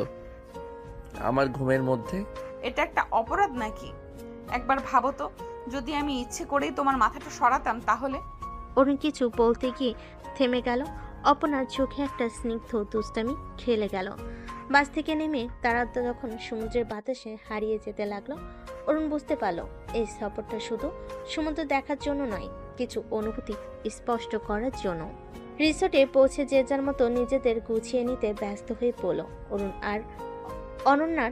আমার ঘুমের মধ্যে এটা একটা অপরাধ নাকি? একবার ভাবো তো, যদি আমি ইচ্ছে করেই তোমার মাথাটা সরাতাম তাহলে। অরুণ কিছু বলতে গিয়ে থেমে গেল। অপর্ণার চোখে একটা স্নিগ্ধ দুষ্টামি খেলে গেল। বাস থেকে নেমে তারা যখন সমুদ্রের বাতাসে হারিয়ে যেতে লাগলো, অরুণ বুঝতে পারল এই সফরটা শুধু সমুদ্র দেখার জন্য নয়, কিছু অনুভূতি স্পষ্ট করার জন্য। রিসোর্টে পৌঁছে যে যার মতো নিজেদের গুছিয়ে নিতে ব্যস্ত হয়ে পড়ল। অরুণ আর অনন্যার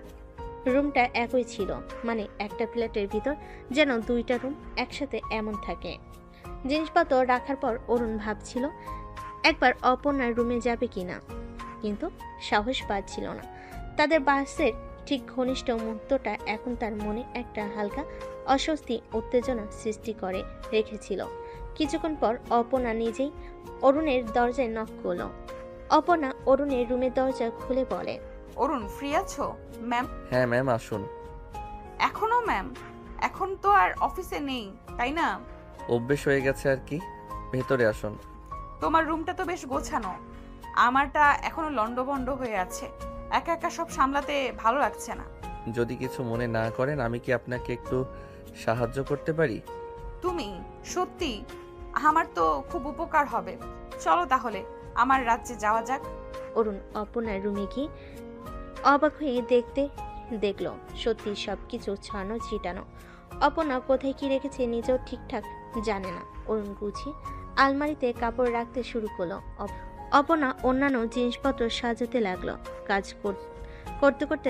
রুমটা একই ছিল, মানে একটা ফ্ল্যাটের ভিতর যেন দুইটা রুম একসাথে এমন থাকে। জিনিসপত্র রাখার পর অরুণ ভাবছিল একবার অপর্ণার রুমে যাবে কিনা, কিন্তু সাহস পাচ্ছিল না। তাদের বাসের ঠিক ঘনিষ্ঠ মুহূর্তটা এখন তার মনে একটা হালকা অস্বস্তি উত্তেজনা সৃষ্টি করে রেখেছিল। কিছুক্ষণ পর অপর্ণা নিজেই অরুণের দরজায় নক করলো। অপর্ণা অরুণের রুমের দরজা খুলে বলে, অরুণ, ফ্রি আছো? ম্যাম। হ্যাঁ ম্যাম, আসুন। এখনো ম্যাম? এখন তো আর অফিসে নেই, তাই না? অভ্যেস হয়ে গেছে আর কি। ভেতরে আসুন। তোমার রুমটা তো বেশ গোছানো, আমারটা এখনো লন্ডভন্ড হয়ে আছে। একা একা সব সামলাতে ভালো লাগছে না। যদি কিছু মনে না করেন, আমি কি আপনাকে একটু সাহায্য করতে পারি? তুমি সত্যি, আমার তো খুব উপকার হবে। চলো তাহলে আমার রাজ্যে যাওয়া যাক। অরুণ অপর্ণার রুমে গিয়ে অবাক হয়ে দেখলো সত্যি সবকিছু ছানো ছিটানো। অপর্ণা কোথায় কি রেখেছে নিজেও ঠিকঠাক জানে না। অরুণ গুছিয়ে আলমারিতে কাপড় রাখতে শুরু করলো। অপর্ণা অন্যান্য জিনিসপত্র সাজাতে লাগলো। কাজ করতে করতে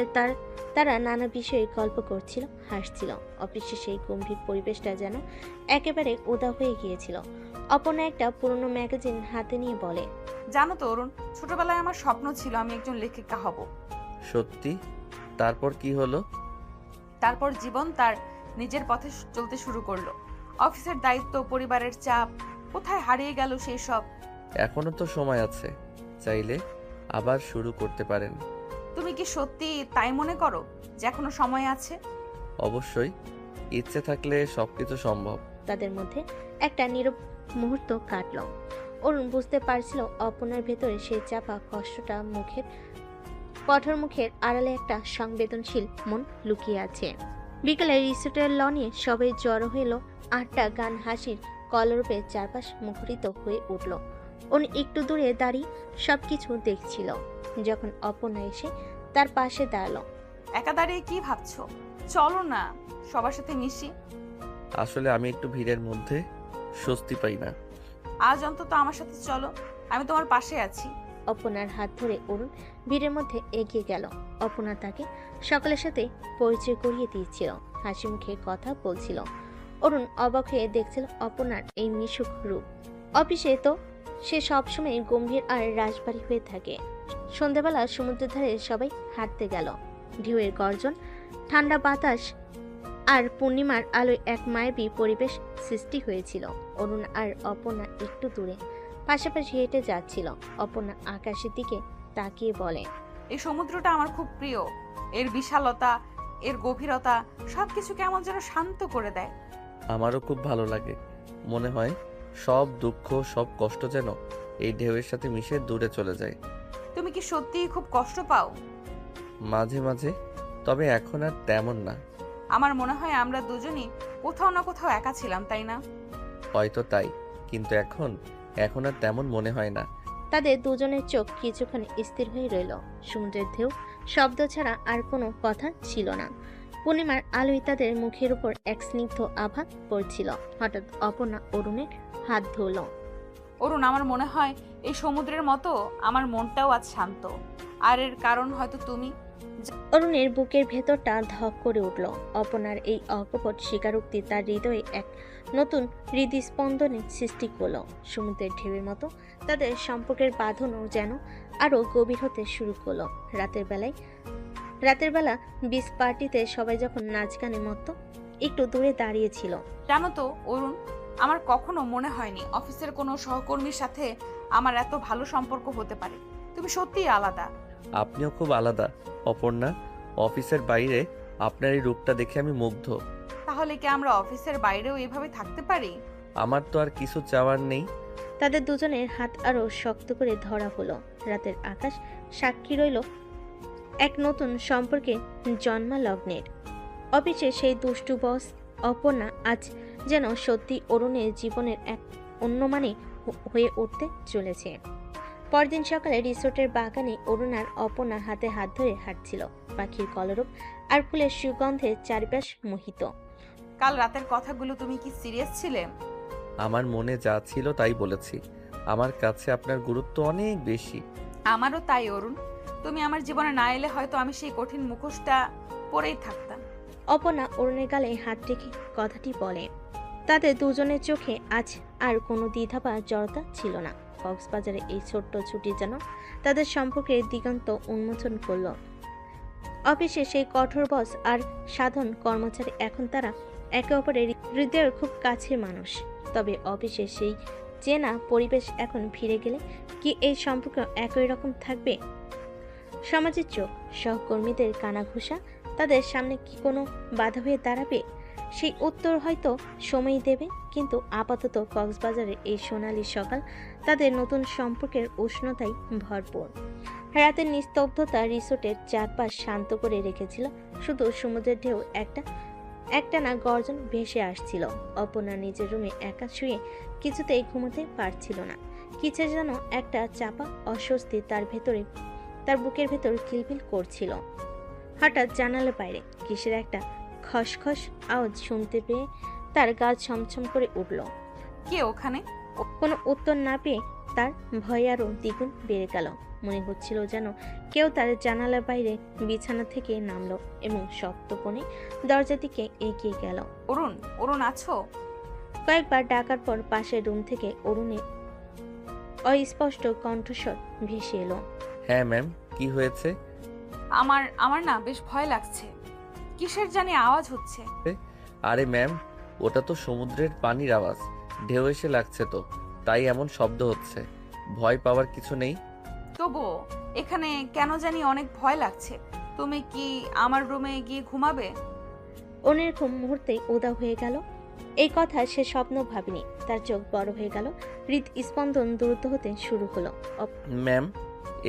তারা নানা বিষয়ে গল্প করছিল, হাসছিল। অফিসে সেই গম্ভীর পরিবেশটা যেন একেবারে উদা হয়ে গিয়েছিল। অপর্ণা একটা পুরনো ম্যাগাজিন হাতে নিয়ে বলে, জানো তো অরুণ, ছোটবেলায় আমার স্বপ্ন ছিল আমি একজন লেখিকা হব। সত্যি? তারপর কি হলো? তারপর জীবন তার নিজের পথে চলতে শুরু করলো। অফিসের দায়িত্ব, পরিবারের চাপ, কোথায় হারিয়ে গেল সেই সব। এখনো তো সময় আছে, চাইলে আবার শুরু করতে পারেন। তুমি কি সত্যি তাই মনে করো যে এখনো সময় আছে? অবশ্যই, ইচ্ছে থাকলে সবকিছু সম্ভব। তাদের মধ্যে একটা নীরব মুহূর্ত কাটল। অরুণ বুঝতে পারছিল অপর্ণার ভেতরে সেই চাপা কষ্টটা কঠোর মুখের আড়ালে একটা সংবেদনশীল মন লুকিয়ে আছে। বিকেলে রিসোর্টের লনে সবাই জড়ো হইল। 8টা গান হাসির কলরবে চারপাশ মুখরিত হয়ে উঠল। অরুণ একটু দূরে দাঁড়িয়ে সবকিছু দেখছিল। যখন অপর্ণা এসে তার পাশে দাঁড়ালো, একা দাঁড়িয়ে কি ভাবছো? চলো না সবার সাথে মিশি। আসলে আমি একটু ভিড়ের মধ্যে স্বস্তি পাই না। আজ অন্তত আমার সাথে চলো, আমি তোমার পাশে আছি। অপর্ণার হাত ধরে অরুণ ভিড়ের মধ্যে এগিয়ে গেল। অপর্ণা তাকে সকলের সাথে পরিচয় করিয়ে দিয়েছিল, হাসি মুখে কথা বলছিল। অরুণ অবাক হয়ে দেখছিল অপর্ণার এই মিশুক রূপ। অফিসে তো সে সবসময় গম্ভীর আর রাজবাড়ি হয়ে থাকে। সন্ধ্যাবেলা সমুদ্রের ধারে সবাই হাঁটতে গেল। ঢেউয়ের গর্জন, ঠান্ডা বাতাস আর পূর্ণিমার আলোয় এক মায়াবী পরিবেশ সৃষ্টি হয়েছিল। অরুণ আর অপর্ণা একটু দূরে পাশাপাশি হেঁটে যাচ্ছিল। অপর্ণা আকাশের দিকে তাকিয়ে বলে, এই সমুদ্রটা আমার খুব প্রিয়। এর বিশালতা, এর গভীরতা সবকিছু কেমন যেন শান্ত করে দেয়। আমারও খুব ভালো লাগে। মনে হয় সব দুঃখ, সব কষ্ট যেন এই ঢেউয়ের সাথে মিশে দূরে চলে যায়। তুমি কি সত্যিই খুব কষ্ট পাও? মাঝে মাঝে, তবে এখন আর তেমন না। আমার মনে হয় আমরা দুজনই কোথাও না কোথাও একা ছিলাম, তাই না? হয়তো তাই, কিন্তু এখন আর তেমন মনে হয় না। তাদের দুজনের চোখ কিছুক্ষণ স্থির হয়ে রইল। সমুদ্রের ঢেউ শব্দ ছাড়া আর কোনো কথা ছিল না। পূর্ণিমার আলোয় তাদের মুখের উপর এক স্নিগ্ধ আভা পড়ছিল। হঠাৎ অপর্ণা অরুণের হাত ধরল। অরুণ, আমার মনে হয় এই সমুদ্রের মতো আমার মনটাও আজ শান্ত। আর এর কারণ হয়তো তুমি। অরুণের বুকের ভেতরটা ধক করে উঠল। অপনার এই অকপট স্বীকারোক্তি তার হৃদয়ে এক নতুন হৃদস্পন্দনের সৃষ্টি করল। সমুদ্রের ঢেউয়ের মতো তাদের সম্পর্কের বাঁধনও যেন আরো গভীর হতে শুরু করলো। রাতের বেলা বিচ পার্টিতে সবাই যখন নাচ গানে মত্ত একটু দূরে দাঁড়িয়েছিল। জানো তো অরুণ, আমার কখনো মনে হয়নি অফিসের কোনো সহকর্মীর সাথে আমার এত ভালো সম্পর্ক হতে পারে। তুমি সত্যিই আলাদা। আপনিও খুব আলাদা অপর্ণা। অফিসের বাইরে আপনার এই রূপটা দেখে আমি মুগ্ধ। তাহলে কি আমরা অফিসের বাইরেও এভাবে থাকতে পারি? আমার তো আর কিছু চাওয়ার নেই। তাদের দুজনের হাত আরো শক্ত করে ধরা হলো। রাতের আকাশ সাক্ষী রইল এক নতুন সম্পর্কে জন্মালগ্নের। অফিসে সেই দুষ্টু বস অপর্ণা আজ যেন সত্যি অরুণের জীবনের এক অন্য মানে হয়ে উঠতে চলেছে। পরদিন সকালে রিসোর্টের বাগানে অরুণ আর অপর্ণা হাতে হাত ধরে হাঁটছিল। পাখির কলরব আর ফুলের সুগন্ধে চারপাশ মোহিত। কাল রাতের কথাগুলো তুমি কি সিরিয়াস ছিলে? আমার মনে যা ছিল তাই বলেছি। আমার কাছে আপনার গুরুত্ব অনেক বেশি। আমারও তাই অরুণ। তুমি আমার জীবনে না এলে হয়তো আমি সেই কঠিন মুখোশটা পরেই থাকতাম। অপর্ণা অরুণের গালে হাত রেখে কথাটি বলে। তাদের দুজনের চোখে আজ আর কোনো দ্বিধা বা জড়তা ছিল না। কক্সবাজারে এই ছোট্ট ছুটি যেন তাদের সম্পর্কের দিগন্ত উন্মোচন করল। অফিসে সেই কঠোর বস আর সাধারণ কর্মচারী এখন তারা একে অপরের হৃদয়ের খুব কাছের মানুষ। তবে অফিসে সেই চেনা পরিবেশ এখন ফিরে গেলে কি এই সম্পর্ক একই রকম থাকবে? সমাজের চোখ, সহকর্মীদের কানাঘুষা তাদের সামনে কি কোনো বাধা হয়ে দাঁড়াবে? সেই উত্তর হয়তো সময়ই দেবে। কিন্তু আপাতত কক্সবাজারের এই সোনালী সকাল তাদের নতুন সম্পর্কের উষ্ণতায় ভরপুর। রাতের নিস্তব্ধতা রিসোর্টের চারপাশ শান্ত করে রেখেছিল। শুধু সমুদ্রের ঢেউ একটানা গর্জন ভেসে আসছিল। অপর্ণা নিজের রুমে একা শুয়ে কিছুতেই ঘুমোতে পারছিল না। কিছু যেন একটা চাপা অস্বস্তি তার বুকের ভেতর কিলবিল করছিল। হঠাৎ জানালার বাইরে কিসের একটা খসখস আওয়াজ শুনতে পেয়ে তার গা ছমছম করে উঠল। কে ওখানে? কোনো উত্তর না পেয়ে তার ভয় আরো দ্বিগুণ বেড়ে গেল। মনে হচ্ছিল যেন কেউ তার জানালার বাইরে বিছানা থেকে নামলো এবং শক্ত কোণে দরজার দিকে এগিয়ে গেল। অরুণ, অরুণ আছো? কয়েকবার ডাকার পর পাশের রুম থেকে অরুণের অস্পষ্ট কণ্ঠস্বর ভেসে এলো। হ্যাঁ ম্যাম, কি হয়েছে? আমার না বেশ ভয় লাগছে। কিসের জানি আওয়াজ হচ্ছে। আরে ম্যাম, ওটা তো সমুদ্রের পানির আওয়াজ। ঢেউ এসে লাগছে তো, তাই এমন শব্দ হচ্ছে। ভয় পাওয়ার কিছু নেই। তবুও এখানে কেন জানি অনেক ভয় লাগছে। তুমি কি আমার রুমে গিয়ে ঘুমাবে? অরুণের ঘুম মুহূর্তেই উধাও হয়ে গেল। এই কথা সে স্বপ্ন ভাবেনি। তার চোখ বড় হয়ে গেল, হৃদস্পন্দন দ্রুত হতে শুরু হলো। ম্যাম,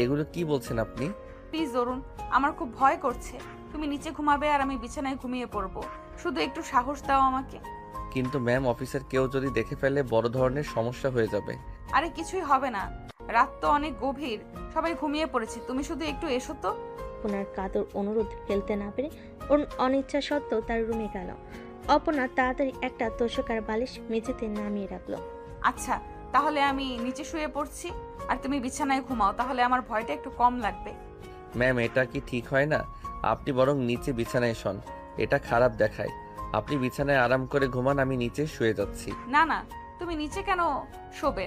এগুলো কি বলছেন আপনি? প্লিজ অরুণ, আমার খুব ভয় করছে। তুমি নিচে ঘুমাবে আর আমি বিছানায় ঘুমিয়ে পড়বো। শুধু একটু সাহস দাও আমাকে। কিন্তু ম্যাম, অফিসের কেউ যদি দেখে ফেলে বড় ধরনের সমস্যা হয়ে যাবে। আরে কিছুই হবে না, রাত তো অনেক গভীর, সবাই ঘুমিয়ে পড়েছে। তুমি শুধু একটু এসো তো। অপর্ণার কাতর অনুরোধ ফেলতে না পেরে অরুণ অনিচ্ছা সত্ত্বেও তার রুমে গেল। অপর্ণা তাড়াতাড়ি একটা তোষক আর বালিশ মেঝেতে নামিয়ে রাখলো। আচ্ছা, তাহলে আমি নিচে শুয়ে পড়ছি আর তুমি বিছানায় ঘুমাও, তাহলে আমার ভয়টা একটু কম লাগবে। ম্যাম, এটা কি ঠিক হয় না? আপনি বরং নিচে বিছানায় শোন, এটা খারাপ দেখায়। আপনি বিছানায় আরাম করে ঘুমান, আমি নিচে শুয়ে যাচ্ছি। না না, তুমি নিচে কেন শোবে?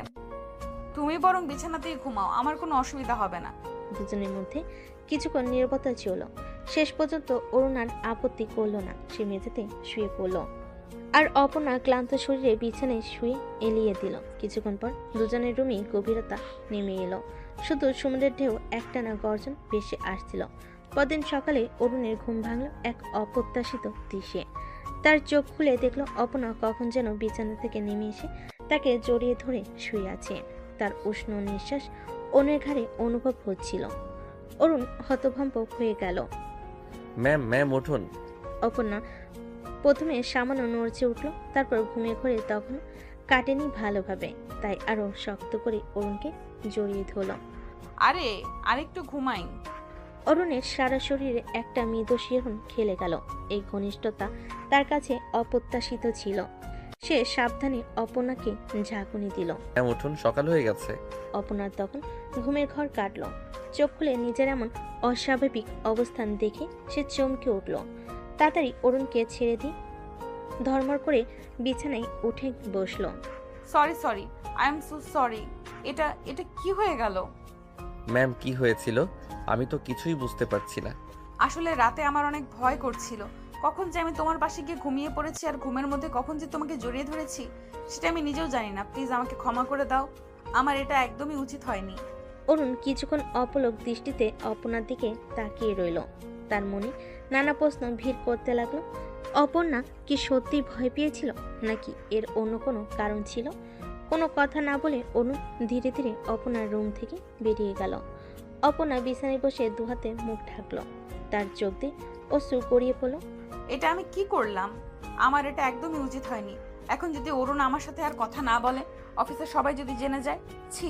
তুমি বরং বিছানাতেই ঘুমাও, আমার কোনো অসুবিধা হবে না। দুজনের মধ্যে কিছুক্ষণ নীরবতা ছিল। শেষ পর্যন্ত অরুণ আর আপত্তি করলো না। সে মেঝেতে শুয়ে পড়ল আর অপর্ণা ক্লান্ত শরীরে বিছানায় শুয়ে এলিয়ে দিল। কিছুক্ষণ পর দুজনের রুমে গভীরতা নেমে এলো। শুধু সমুদ্রের ঢেউ একটানা গর্জন ভেসে আসছিল। পরদিন সকালে অরুণের ঘুম ভাঙল এক অপ্রত্যাশিত দৃশ্যে। তার চোখ খুলে দেখলো অপর্ণা কখন যেন বিছানা থেকে নেমে এসে তাকে জড়িয়ে ধরে শুয়ে আছে। তার উষ্ণ নিঃশ্বাস অন্যের ঘাড়ে অনুভব হচ্ছিল। অরুণ হতভম্ব হয়ে গেল। ম্যাম উঠুন। অপর্ণা প্রথমে সামান্য নড়ছে উঠল, তারপর ঘুমিয়ে ঘরে তখন কাটেনি ভালোভাবে, তাই আরো শক্ত করে অরুণকে জড়িয়ে ধরল। আরে আরেকটু ঘুমাই। অরুণের সারা শরীরে একটা মৃদু শিহরণ খেলে গেল। এই ঘনিষ্ঠতা তার কাছে অপ্রত্যাশিত ছিল। সে সাবধানে অপর্ণাকে ঝাঁকুনি দিল। ম্যাম উঠুন, সকাল হয়ে গেছে। অপর্ণার তখন ঘুমের ঘর কাটল। চোখ খুলে নিজের এমন অস্বাভাবিক অবস্থান দেখে সে চমকে উঠল। তাড়াতাড়ি অরুণকে ছেড়ে দিয়ে ধর্মর করে বিছানায় উঠে বসলো। Sorry I am so sorry. এটা এটা কি হয়ে গেল? ম্যাম কি হয়েছিল? আমি তো কিছুই বুঝতে পারছি না। আসলে রাতে আমার অনেক ভয় করছিল। কখন যে আমি তোমার পাশে গিয়ে ঘুমিয়ে পড়েছি আর ঘুমের মধ্যে কখন যে তোমাকে জড়িয়ে ধরেছি সেটা আমি নিজেও জানি না। প্লিজ আমাকে ক্ষমা করে দাও। আমার এটা একদমই উচিত হয়নি। অরুণ কিছুক্ষণ অপলক দৃষ্টিতে অপর্ণার দিকে তাকিয়ে রইল। তার মনে নানা প্রশ্ন ভিড় করতে লাগলো। অপর্ণা কি সত্যি ভয় পেয়েছিল, নাকি এর অন্য কোনো কারণ ছিল? কোনো কথা না বলে অরুণ ধীরে ধীরে অপর্ণার রুম থেকে বেরিয়ে গেল। অপর্ণা বিছানায় বসে দুহাতে মুখ ঢাকলো। তার চোখ দিয়ে অশ্রু গড়িয়ে পড়ল। এটা আমি কি করলাম? আমার এটা একদমই উচিত হয়নি। এখন যদি অরুণ আমার সাথে আর কথা না বলে, অফিসের সবাই যদি জেনে যায়, ছি।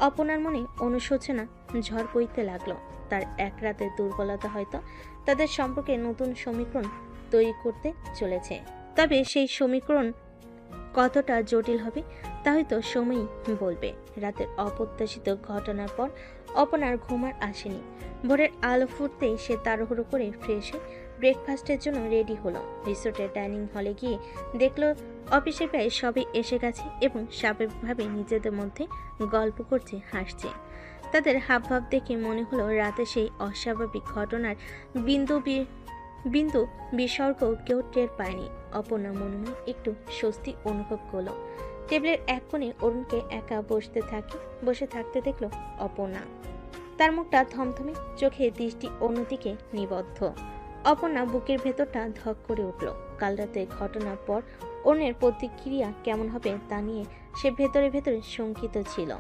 অপর্ণার মনে অনুশোচনা ঝড় বইতে লাগলো। তার এক রাতের দুর্বলতা হয়তো তাদের সম্পর্কে নতুন সমীকরণ তৈরি করতে চলেছে। তবে সেই সমীকরণ কতটা জটিল হবে তা হয়তো সময়ই বলবে। রাতের অপ্রত্যাশিত ঘটনার পর অপর্ণার ঘুম আর আসেনি। ভোরের আলো ফুটতেই সে তাড়াহুড়ো করে ফ্রেশ হয়ে ব্রেকফাস্টের জন্য রেডি হলো। রিসোর্টের ডাইনিং হলে গিয়ে দেখলো অফিসে প্রায় সবাই এসে গেছে এবং স্বাভাবিকভাবে নিজেদের মধ্যে গল্প করছে, হাসছে। তাদের হাবভাব দেখে মনে হলো রাতে সেই অস্বাভাবিক ঘটনার বিন্দু বিসর্গ কেউ টের পায়নি। অপর্ণা মনে মনে একটু স্বস্তি অনুভব করলো। টেবিলের এক কোণে অরুণকে একা বসে থাকতে দেখলো অপর্ণা। তার মুখটা থমথমে, চোখে দৃষ্টি অন্যদিকে নিবদ্ধ। অপর্ণা বুকের ভেতরটা ধক করে উঠল। কাল রাতে ঘটনার পর অরুণের প্রতিক্রিয়া কেমন হবে তা নিয়ে সে ভেতরে ভেতরে শঙ্কিত ছিল।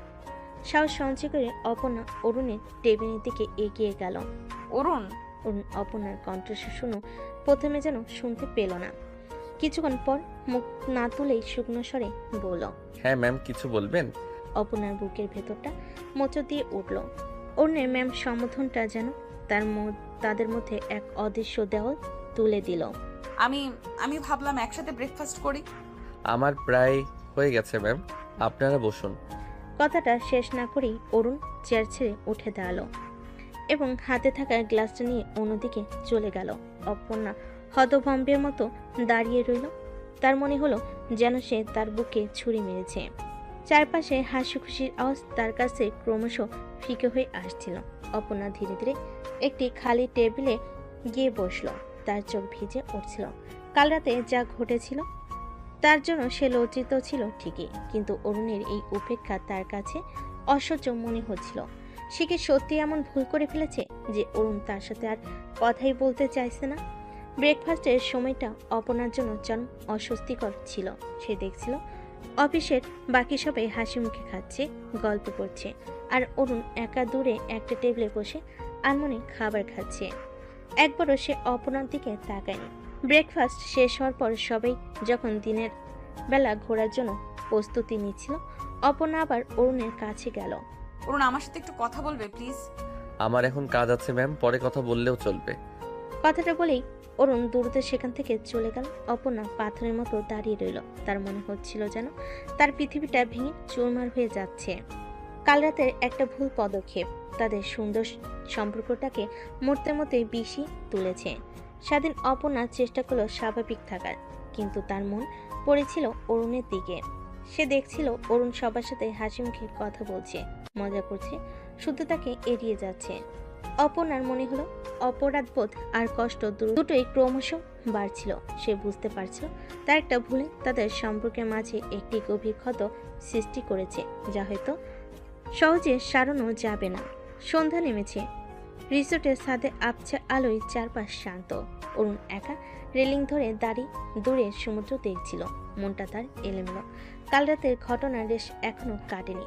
সাহস সঞ্চয় করে অপর্ণা অরুণের টেবিলের দিকে এগিয়ে গেল। অরুণ, অরুণ অপর্ণার কণ্ঠস্বর শুনো প্রথমে যেন শুনতে পেল না। কিছুক্ষণ পর মুখ না তুলেই শুকনো স্বরে বলল, হ্যাঁ ম্যাম, কিছু বলবেন? অপর্ণার বুকের ভেতরটা মোচড় দিয়ে উঠল। অরুণের ম্যাম সম্বোধনটা যেন তাদের মধ্যে এক অদৃশ্য দেওয়াল তুলে দিল। আমি ভাবলাম একসাথে ব্রেকফাস্ট করি। আমার প্রায় হয়ে গেছে ম্যাম, আপনারা বসুন। কথাটা শেষ না করেই অরুণ চেয়ার ছেড়ে উঠে দাঁড়ালো এবং হাতে থাকা গ্লাসটা নিয়ে অন্যদিকে চলে গেল। অপর্ণা হতভম্বের মতো দাঁড়িয়ে রইল। তার মনে হলো যেন সে তার বুকে ছুরি মেরেছে। চারপাশে হাসি খুশির আওয়াজ তার কাছে ক্রমশ ফিকে হয়ে আসছিল। অপর্ণা ধীরে ধীরে একটি খালি টেবিলে গিয়ে বসলো। তার চোখ ভিজে উঠছিল। কাল রাতে যা ঘটেছিল তার জন্য সে লজ্জিত ছিল ঠিকই, কিন্তু অরুণের এই উপেক্ষা তার কাছে অসহ্য মনে হচ্ছিল। সে কি সত্যি এমন ভুল করে ফেলেছে যে অরুণ তার সাথে আর কথাই বলতে চাইছে না? ব্রেকফাস্টের সময়টা অপর্ণার জন্য চরম অস্বস্তিকর ছিল। সে দেখছিল অফিসের বাকি সবাই হাসি মুখে খাচ্ছে, গল্প করছে, আর অরুণ একা দূরে একটা টেবিলে বসে আনমনে খাবার খাচ্ছে। একবারও সে অপর্ণার দিকে তাকায়নি। ব্রেকফাস্ট শেষ হওয়ার পর সবাই যখন দিনের বেলা ঘোরার জন্য প্রস্তুতি নিচ্ছিল, অপর্ণা আবার অরুণের কাছে গেল। অরুণ, আমার সাথে একটু কথা বলবে প্লিজ? আমার এখন কাজ আছে ম্যাম, পরে কথা বললেও চলবে। কথাটা বলেই অরুণ দ্রুত সেখান থেকে চলে গেল। অপর্ণা পাথরের মতো দাঁড়িয়ে রইল। তার মনে হচ্ছিল যেন তার পৃথিবীটা ভেঙে চুরমার হয়ে যাচ্ছে। কাল রাতের একটা ভুল পদক্ষেপ তাদের সুন্দর সম্পর্কটাকে মুহূর্তের মধ্যে বিষিয়ে তুলেছে। সেদিন অপর্ণা চেষ্টা করলো স্বাভাবিক থাকার, কিন্তু তার মন পড়েছিল অরুণের দিকে। সে দেখছিল অরুণ সবার সাথে হাসি মুখে কথা বলছে, মজা করছে, শুধু তাকে এড়িয়ে যাচ্ছে। অপর্ণার মনে হলো অপরাধবোধ আর কষ্ট দুটোই ক্রমশ বাড়ছিল। সে বুঝতে পারছিল তার একটা ভুলে তাদের সম্পর্কের মাঝে একটি গভীর ক্ষত সৃষ্টি করেছে, যা হয়তো সহজে সারানো যাবে না। সন্ধ্যা নেমেছে। রিসোর্টের ছাদে আবছা আলোয় চারপাশ শান্ত। অরুণ একা রেলিং ধরে দাঁড়িয়ে দূরে সমুদ্র দেখছিল। মনটা তার এলোমেলো। কাল রাতের ঘটনার রেশ এখনো কাটেনি।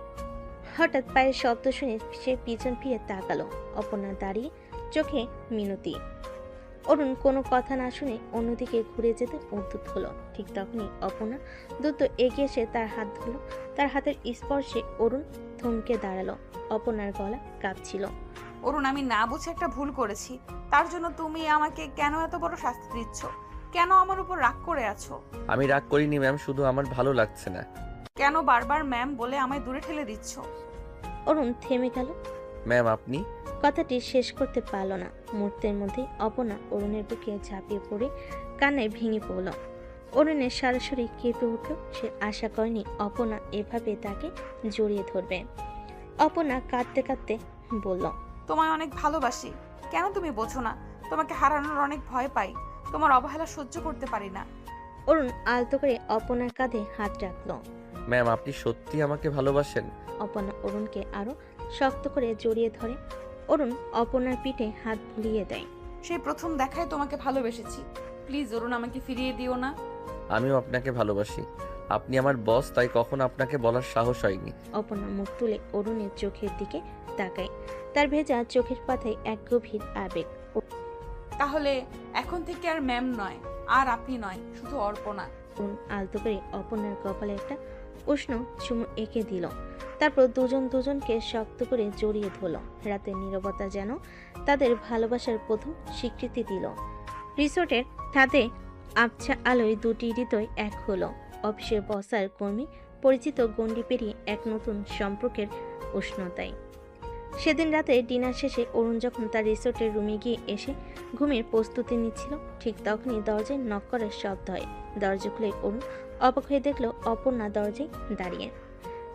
হঠাৎ পায়ের শব্দ শুনে সে পিছন ফিরে তাকালো। অপর্ণা দাঁড়িয়ে, চোখে মিনতি। অরুণ কোনো কথা না শুনে অন্যদিকে ঘুরে যেতে উদ্যত হলো। ঠিক তখনই অপর্ণা দ্রুত এগিয়ে এসে তার হাত ধরল। তার হাতের স্পর্শে অরুণ থমকে দাঁড়ালো। অপর্ণার গলা কাঁপছিল। অরুণ, আমি না বুঝে একটা ভুল করেছি। তার জন্য তুমি আমাকে কেন এত বড় শাস্তি দিচ্ছ? কেন আমার উপর রাগ করে আছো? আমি রাগ করিনি ম্যাম, শুধু আমার ভালো লাগছে না। কেন বারবার ম্যাম বলে আমায় দূরে ঠেলে দিচ্ছ? অরুণ থেমে গেল। ম্যাম আপনি? কথাটি শেষ করতে পারল না। মুহূর্তের মধ্যেই অপর্ণা অরুণের বুকে ঝাঁপিয়ে পড়ে কান্নায় ভেঙে পড়ল। অরুণের সরাসরি কেঁপে উঠল। সে আশা করেনি অপর্ণা এভাবে তাকে জড়িয়ে ধরবে। অপর্ণা কাঁদতে কাঁদতে বলল, তোমায় অনেক ভালোবাসি। কেন তুমি বোঝো না? তোমাকে হারানোর অনেক ভয় পাই। তোমার অবহেলা সহ্য করতে পারি না। অরুণ আলতো করে অপর্ণার কাঁধে হাত রাখল। ম্যাম আপনি সত্যি আমাকে ভালোবাসেন? অপর্ণা অরুণকে আরো শক্ত করে জড়িয়ে ধরে। অরুণ অপর্ণার পিঠে হাত বুলিয়ে দেয়। সেই প্রথম দেখায় তোমাকে ভালোবেসেছি। প্লিজ অরুণ, আমাকে ফিরিয়ে দিও না। আমিও আপনাকে ভালোবাসি। আপনি আমার বস, তাই কখনো আপনাকে বলার সাহস হয়নি। অপর্ণা মুখ তুলে অরুণের চোখের দিকে তাকায়। তার ভেজা চোখের পাতায় এক গভীর আবেগ। তাহলে এখন থেকে আর ম্যাম নয়, আর আপনি নয়, শুধু অর্পণা। অরুণ আলতো করে অপর্ণার কপালে একটা উষ্ণ চুমু এঁকে দিল। তারপর দুজনকে শক্ত করে জড়িয়ে ধরল। রাতের নীরবতা যেন তাদের ভালোবাসার প্রথম স্বীকৃতি দিল। রিসোর্টের ছাদে আবছা আলোয় দুটি হৃদয় এক হলো। অফিসের বস আর কর্মী পরিচিত গণ্ডি পেরিয়ে এক নতুন সম্পর্কের উষ্ণতায়। সেদিন রাতে ডিনার শেষে অরুণ যখন তার রিসোর্টের রুমে গিয়ে এসে ঘুমের প্রস্তুতি নিচ্ছিল, ঠিক তখনই দরজায় নক করার শব্দ হয়। দরজা খুলে অরুণ অবাক হয়ে দেখল অপর্ণা দরজায় দাঁড়িয়ে,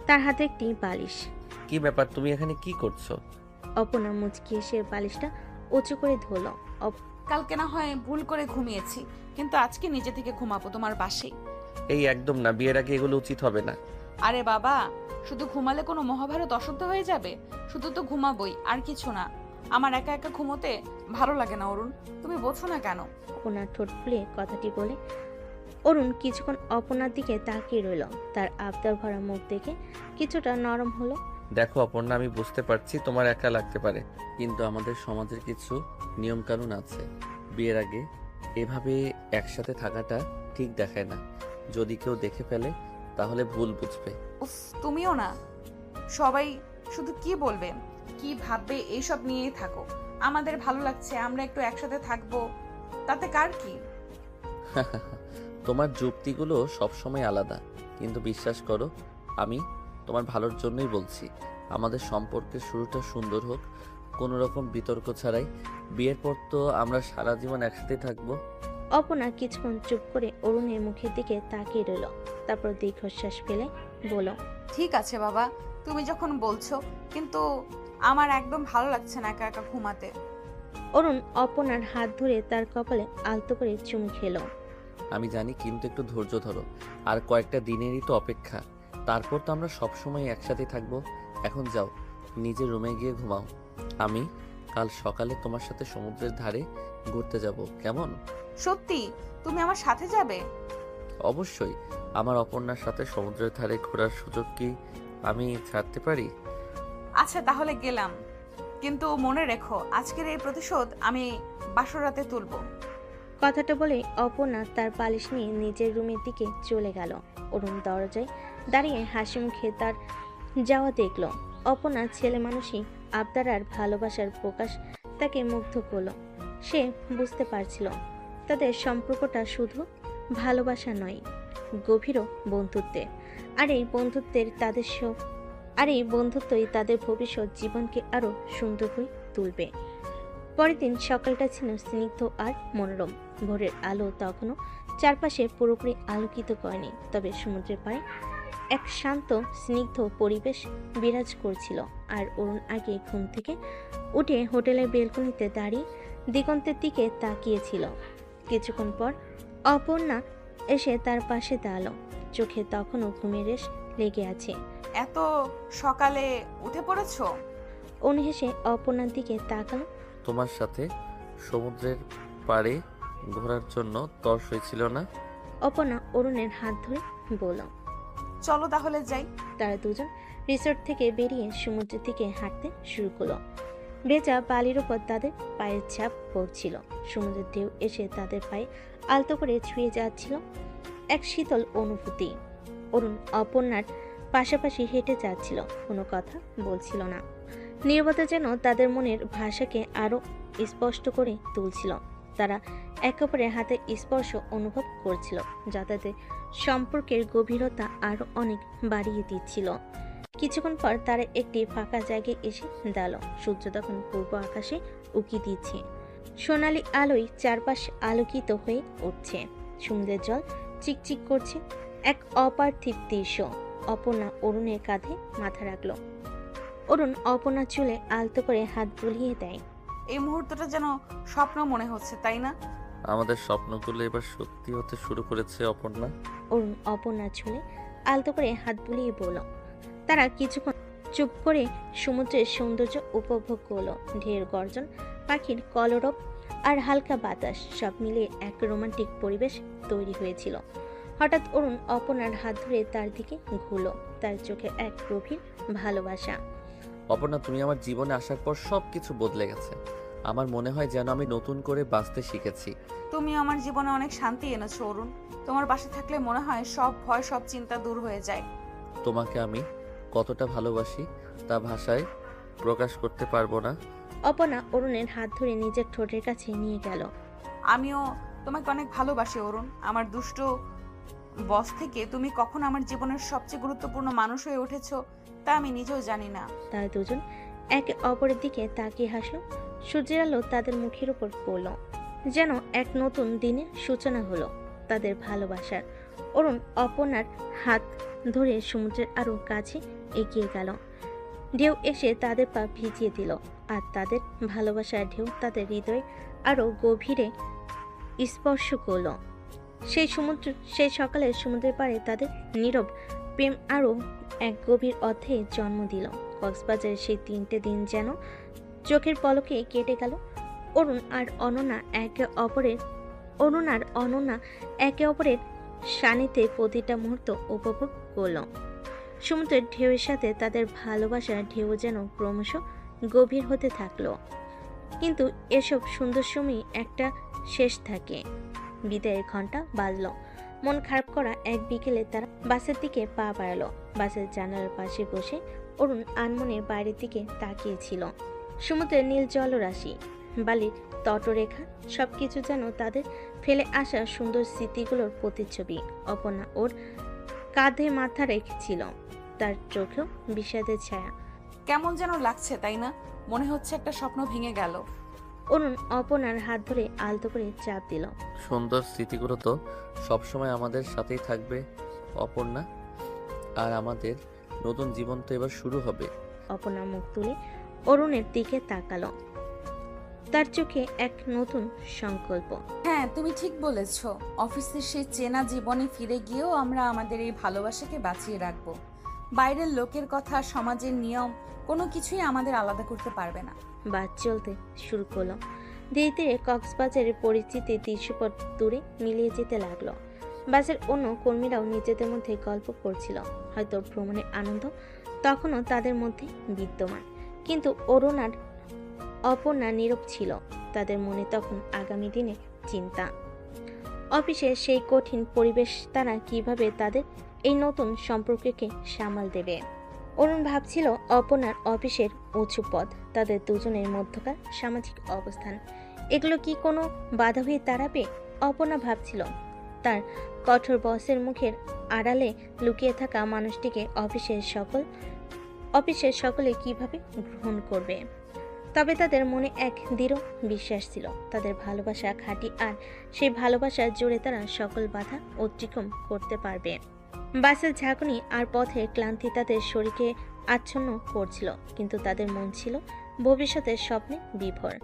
তার হাতে একটি বালিশ। কি ব্যাপার, তুমি এখানে কি করছো? অপর্ণা মুচকি এসে বালিশটা উঁচু করে ধরল। কালকে না হয় ভুল করে ঘুমিয়েছি, কিন্তু আজকে নিজে থেকে ঘুমাবো তোমার পাশেই। এই একদম না, বিয়ের আগে এগুলো উচিত হবে না। আরে বাবা, শুধু ঘুমালে কোনো মহাভারত অশুদ্ধ হয়ে যাবে? শুধু তো ঘুমাবই, আর কিছু না। আমার একা একা ঘুমোতে ভালো লাগে না অরুণ, তুমি বোঝো না কেন? অপর্ণার ঠোঁট ফুলিয়ে কথাটি বলে অরুণ কিছুক্ষণ অপর্ণার দিকে তাকিয়ে রইল। তার আবদার ভরা মুখ দেখে কিছুটা নরম হলো। দেখো অপর্ণা, আমি বুঝতে পারছি তোমার একা লাগতে পারে, কিন্তু আমাদের সমাজের কিছু নিয়ম কানুন আছে। বিয়ের আগে এভাবে একসাথে থাকাটা ঠিক দেখায় না। যদি কেউ দেখে ফেলে তাহলে ভুল বুঝবে। উফ, তুমিও না। সবাই শুধু কি বলবে, কি ভাববে, এইসব নিয়েই থাকো। আমাদের ভালো লাগছে, আমরা একটু একসাথে থাকবো, তাতে কার কি? তোমার যুক্তিগুলো সবসময় আলাদা, কিন্তু বিশ্বাস করো আমি তোমার ভালোর জন্যই বলছি। আমাদের সম্পর্কের শুরুটা সুন্দর হোক, কোনো রকম বিতর্ক ছাড়াই। বিয়ের পর তো আমরা সারা জীবন একসাথে থাকবো। অপর্ণা কিছুক্ষণ চুপ করে অরুণের মুখের দিকে তাকিয়ে রইল। তারপর দীর্ঘশ্বাস ফেলে বলল, ঠিক আছে বাবা, তুমি যখন বলছো, কিন্তু আমার একদম ভালো লাগছে না একা একা ঘুমাতে। অরুণ অপর্ণার হাত ধরে তার কপালে আলতো করে চুমু খেলো। আমি জানি, কিন্তু একটু ধৈর্য ধরো। আর কয়েকটা দিনেরই তো অপেক্ষা, তারপর তো আমরা সবসময় একসাথে থাকবো। এখন যাও, নিজের রুমে গিয়ে ঘুমাও। আমি কাল সকালে তোমার সাথে সমুদ্রের ধারে ঘুরতে যাব, কেমন? সত্যি তুমি আমার সাথে যাবে? অবশ্যই। আমার অপর্ণার সাথে সমুদ্রের ধারে ঘোরার সুযোগ কি আমি ছাড়তে পারি? আচ্ছা তাহলে গেলাম, কিন্তু মনে রেখো আজকের এই প্রতিশোধ আমি বাসরাতে তুলব। কথাটা বলে অপর্ণা তার বালিশ নিয়ে নিজের রুমের দিকে চলে গেল। অরুণ দরজায় দাঁড়িয়ে হাসি মুখে তার যাওয়া দেখল। অপর্ণা ছেলে মানুষই আবদার আর ভালোবাসার প্রকাশ তাকে মুগ্ধ করলো। সে বুঝতে পারছিল তাদের সম্পর্কটা শুধু ভালোবাসা নয়, গভীরও বন্ধুত্বের। আর এই বন্ধুত্বই তাদের ভবিষ্যৎ জীবনকে আরো সুন্দর করে তুলবে। পরের দিন সকালটা ছিল স্নিগ্ধ আর মনোরম। ভোরের আলো তখনও চারপাশে পুরোপুরি আলোকিত করেনি, তবে সমুদ্রের পাড়ে এক শান্ত স্নিগ্ধ পরিবেশ বিরাজ করছিল। আর অরুণ আগে ঘুম থেকে উঠে হোটেলের বেলকনিতে দাঁড়িয়ে দিগন্তের দিকে তাকিয়েছিল। কিছুক্ষণ পর অপর্ণা এসে তার পাশে দাঁড়ালো। চোখে তখনও ঘুমের রেশ লেগে আছে। এত সকালে উঠে পড়েছো? অরুণ হেসে অপর্ণার দিকে তাকালো। তোমার সাথে সমুদ্রের পাড়ে ঘোরার জন্য তর্স হয়েছিল না? অপর্ণা অরুণের হাত ধরে বলল। চলো তাহলে যাই। তারা দুজন রিসোর্ট থেকে বেরিয়ে সমুদ্রের দিকে হাঁটতে শুরু করলো। ভেজা বালির উপর তাদের পায়ের ছাপ পড়ছিল। সমুদ্রের ঢেউ এসে তাদের পায়ে আলতো করে ছুঁয়ে যাচ্ছিল এক শীতল অনুভূতি। অরুণ অপর্ণার পাশাপাশি হেঁটে যাচ্ছিল, কোনো কথা বলছিল না। নীরবতা যেন তাদের মনের ভাষাকে আরো স্পষ্ট করে তুলছিল। তারা একে অপরের হাতে স্পর্শ অনুভব করছিল, যা তাদের সম্পর্কের গভীরতা আরো অনেক বাড়িয়ে দিচ্ছিল। কিছুক্ষণ পর তারা একটি ফাঁকা জায়গায় এসে দাঁড়ালো। সূর্য তখন পূর্ব আকাশে উকি দিচ্ছে, সোনালি আলোয় চারপাশ আলোকিত হয়ে উঠছে। সমুদ্রের জল চিকচিক করছে, এক অপার্থিব দৃশ্য। অপর্ণা অরুণের কাঁধে মাথা রাখলো। অরুণ অপর্ণার চুলে আলতো করে হাত বুলিয়ে দেয়। এই মুহূর্তটা যেন স্বপ্ন মনে হচ্ছে, তাই না? আমাদের স্বপ্নগুলো এবার সত্যি হতে শুরু করেছে অপর্ণা। অরুণ অপর্ণার চুলে আলতো করে হাত বুলিয়ে বলল। তারা কিছুক্ষণ চুপ করে সমুদ্রের সৌন্দর্য উপভোগ করলো। ঢের গর্জন, পাখির কলরব আর হালকা বাতাস সব মিলিয়ে এক রোমান্টিক পরিবেশ তৈরি হয়েছিল। হঠাৎ অরুণ অপর্ণার হাত ধরে তার দিকে ঘুরলো, তার চোখে এক গভীর ভালোবাসা। অপর্ণা, তুমি আমার জীবনে আসার পর সবকিছু বদলে গেছে। আমার মনে হয় যেন আমি নতুন করে বাঁচতে শিখেছি। তুমি আমার জীবনে অনেক শান্তি এনেছো অরুণ। তোমার পাশে থাকলে মনে হয় সব ভয়, সব চিন্তা দূর হয়ে যায়। তোমাকে আমি কতটা ভালোবাসি তা ভাষায় প্রকাশ করতে পারবো না। অপর্ণা অরুণের হাত ধরে নিজের ঠোঁটের কাছে নিয়ে গেল। আমিও তোমাকে অনেক ভালোবাসি অরুণ। আমার দুষ্টু বস থেকে তুমি কখন আমার জীবনের সবচেয়ে গুরুত্বপূর্ণ মানুষ হয়ে উঠেছো তা আমি নিজেও জানি না। তারা দুজন একে অপরের দিকে তাকিয়ে হাসলো। সূর্যের আলো তাদের মুখের উপর পড়ল, যেন এক নতুন দিনের সূচনা হলো তাদের ভালোবাসার। অরুণ অপর্ণার হাত ধরে সমুদ্রের আরো কাছে এগিয়ে গেল। ঢেউ এসে তাদের পা ভিজিয়ে দিল, আর তাদের ভালোবাসার ঢেউ তাদের হৃদয়ে আরো গভীরে স্পর্শ করল। সেই সকালে সমুদ্রের পাড়ে তাদের নীরব প্রেম আরো এক গভীর অধ্যায়ে জন্ম দিল। কক্সবাজারের সেই 3টে দিন যেন চোখের পলকে কেটে গেল। অরুণ আর অনন্যা একে অপরের সান্নিধ্যে প্রতিটা মুহূর্ত উপভোগ করল। সমুদ্রের ঢেউয়ের সাথে তাদের ভালোবাসার ঢেউ যেন ক্রমশ গভীর হতে থাকলো। কিন্তু এসব সুন্দর সময় একটা শেষ থাকে। বিদায়ের ঘন্টা বাজলো। মন খারাপ করা এক বিকেলে তারা বাসের দিকে পা বাড়ালো। বাসের জানালার পাশে বসে অরুণ আনমনের বাইরের দিকে তাকিয়েছিল। সমুদ্রের নীল জলরাশি, বালির তটরেখা সবকিছু যেন তাদের ফেলে আসা সুন্দর স্মৃতিগুলোর প্রতিচ্ছবি। অপর্ণা ওর কাঁধে মাথা রেখেছিল, তার চোখেও বিষাদের ছায়া। কেমন যেন লাগছে, তাই না? মনে হচ্ছে একটা স্বপ্ন ভেঙে গেল। অরুণ অপর্ণার হাত ধরে আলতো করে চাপ দিল। সুন্দর স্মৃতিগুলো তো সবসময় আমাদের সাথেই থাকবে অপর্ণা, আর আমাদের নতুন জীবন তো এবার শুরু হবে। অপর্ণা মুখ তুলে অরুণের দিকে তাকালো, তার চোখে এক নতুন সংকল্প। হ্যাঁ, তুমি ঠিক বলেছ। অফিসের সেই চেনা জীবনে ফিরে গিয়েও আমরা আমাদের এই ভালোবাসাকে বাঁচিয়ে রাখবো। বাইরের লোকের কথা, সমাজের নিয়ম কোনো কিছুই আমাদের আলাদা করতে পারবে না। বাস চলতে শুরু করলো। ধীরে ধীরে কক্সবাজারের পরিচিতি দৃশ্যপট দূরে মিলিয়ে যেতে লাগলো। বাসের অন্য কর্মীরাও নিজেদের মধ্যে গল্প করছিল। হয়তো ভ্রমণের আনন্দ তখনও তাদের মধ্যে বিদ্যমান, কিন্তু অরুণ আর অপর্ণা নীরব ছিল। তাদের মনে তখন আগামী দিনে চিন্তা। অফিসের সেই কঠিন পরিবেশ, তারা কিভাবে তাদের এই নতুন সম্পর্ককে সামাল দেবে। অরুণ ভাবছিল অপর্ণার অফিসের উঁচু পদ, তাদের দুজনের মধ্যকার সামাজিক অবস্থান, এগুলো কি কোনো বাধা হয়ে দাঁড়াবে? অপর্ণা ভাবছিল তার কঠোর বসের মুখের আড়ালে লুকিয়ে থাকা মানুষটিকে অফিসের সকলে কিভাবে গ্রহণ করবে। তবে তাদের মনে এক দৃঢ় বিশ্বাস ছিল, তাদের ভালোবাসা খাঁটি, আর সেই ভালোবাসার জোরে তারা সকল বাধা অতিক্রম করতে পারবে। বাসের ঝাঁকুনি আর পথের ক্লান্তি তাদের শরীরকে আচ্ছন্ন করছিল, কিন্তু তাদের মন ছিল ভবিষ্যতের স্বপ্নে বিভোর।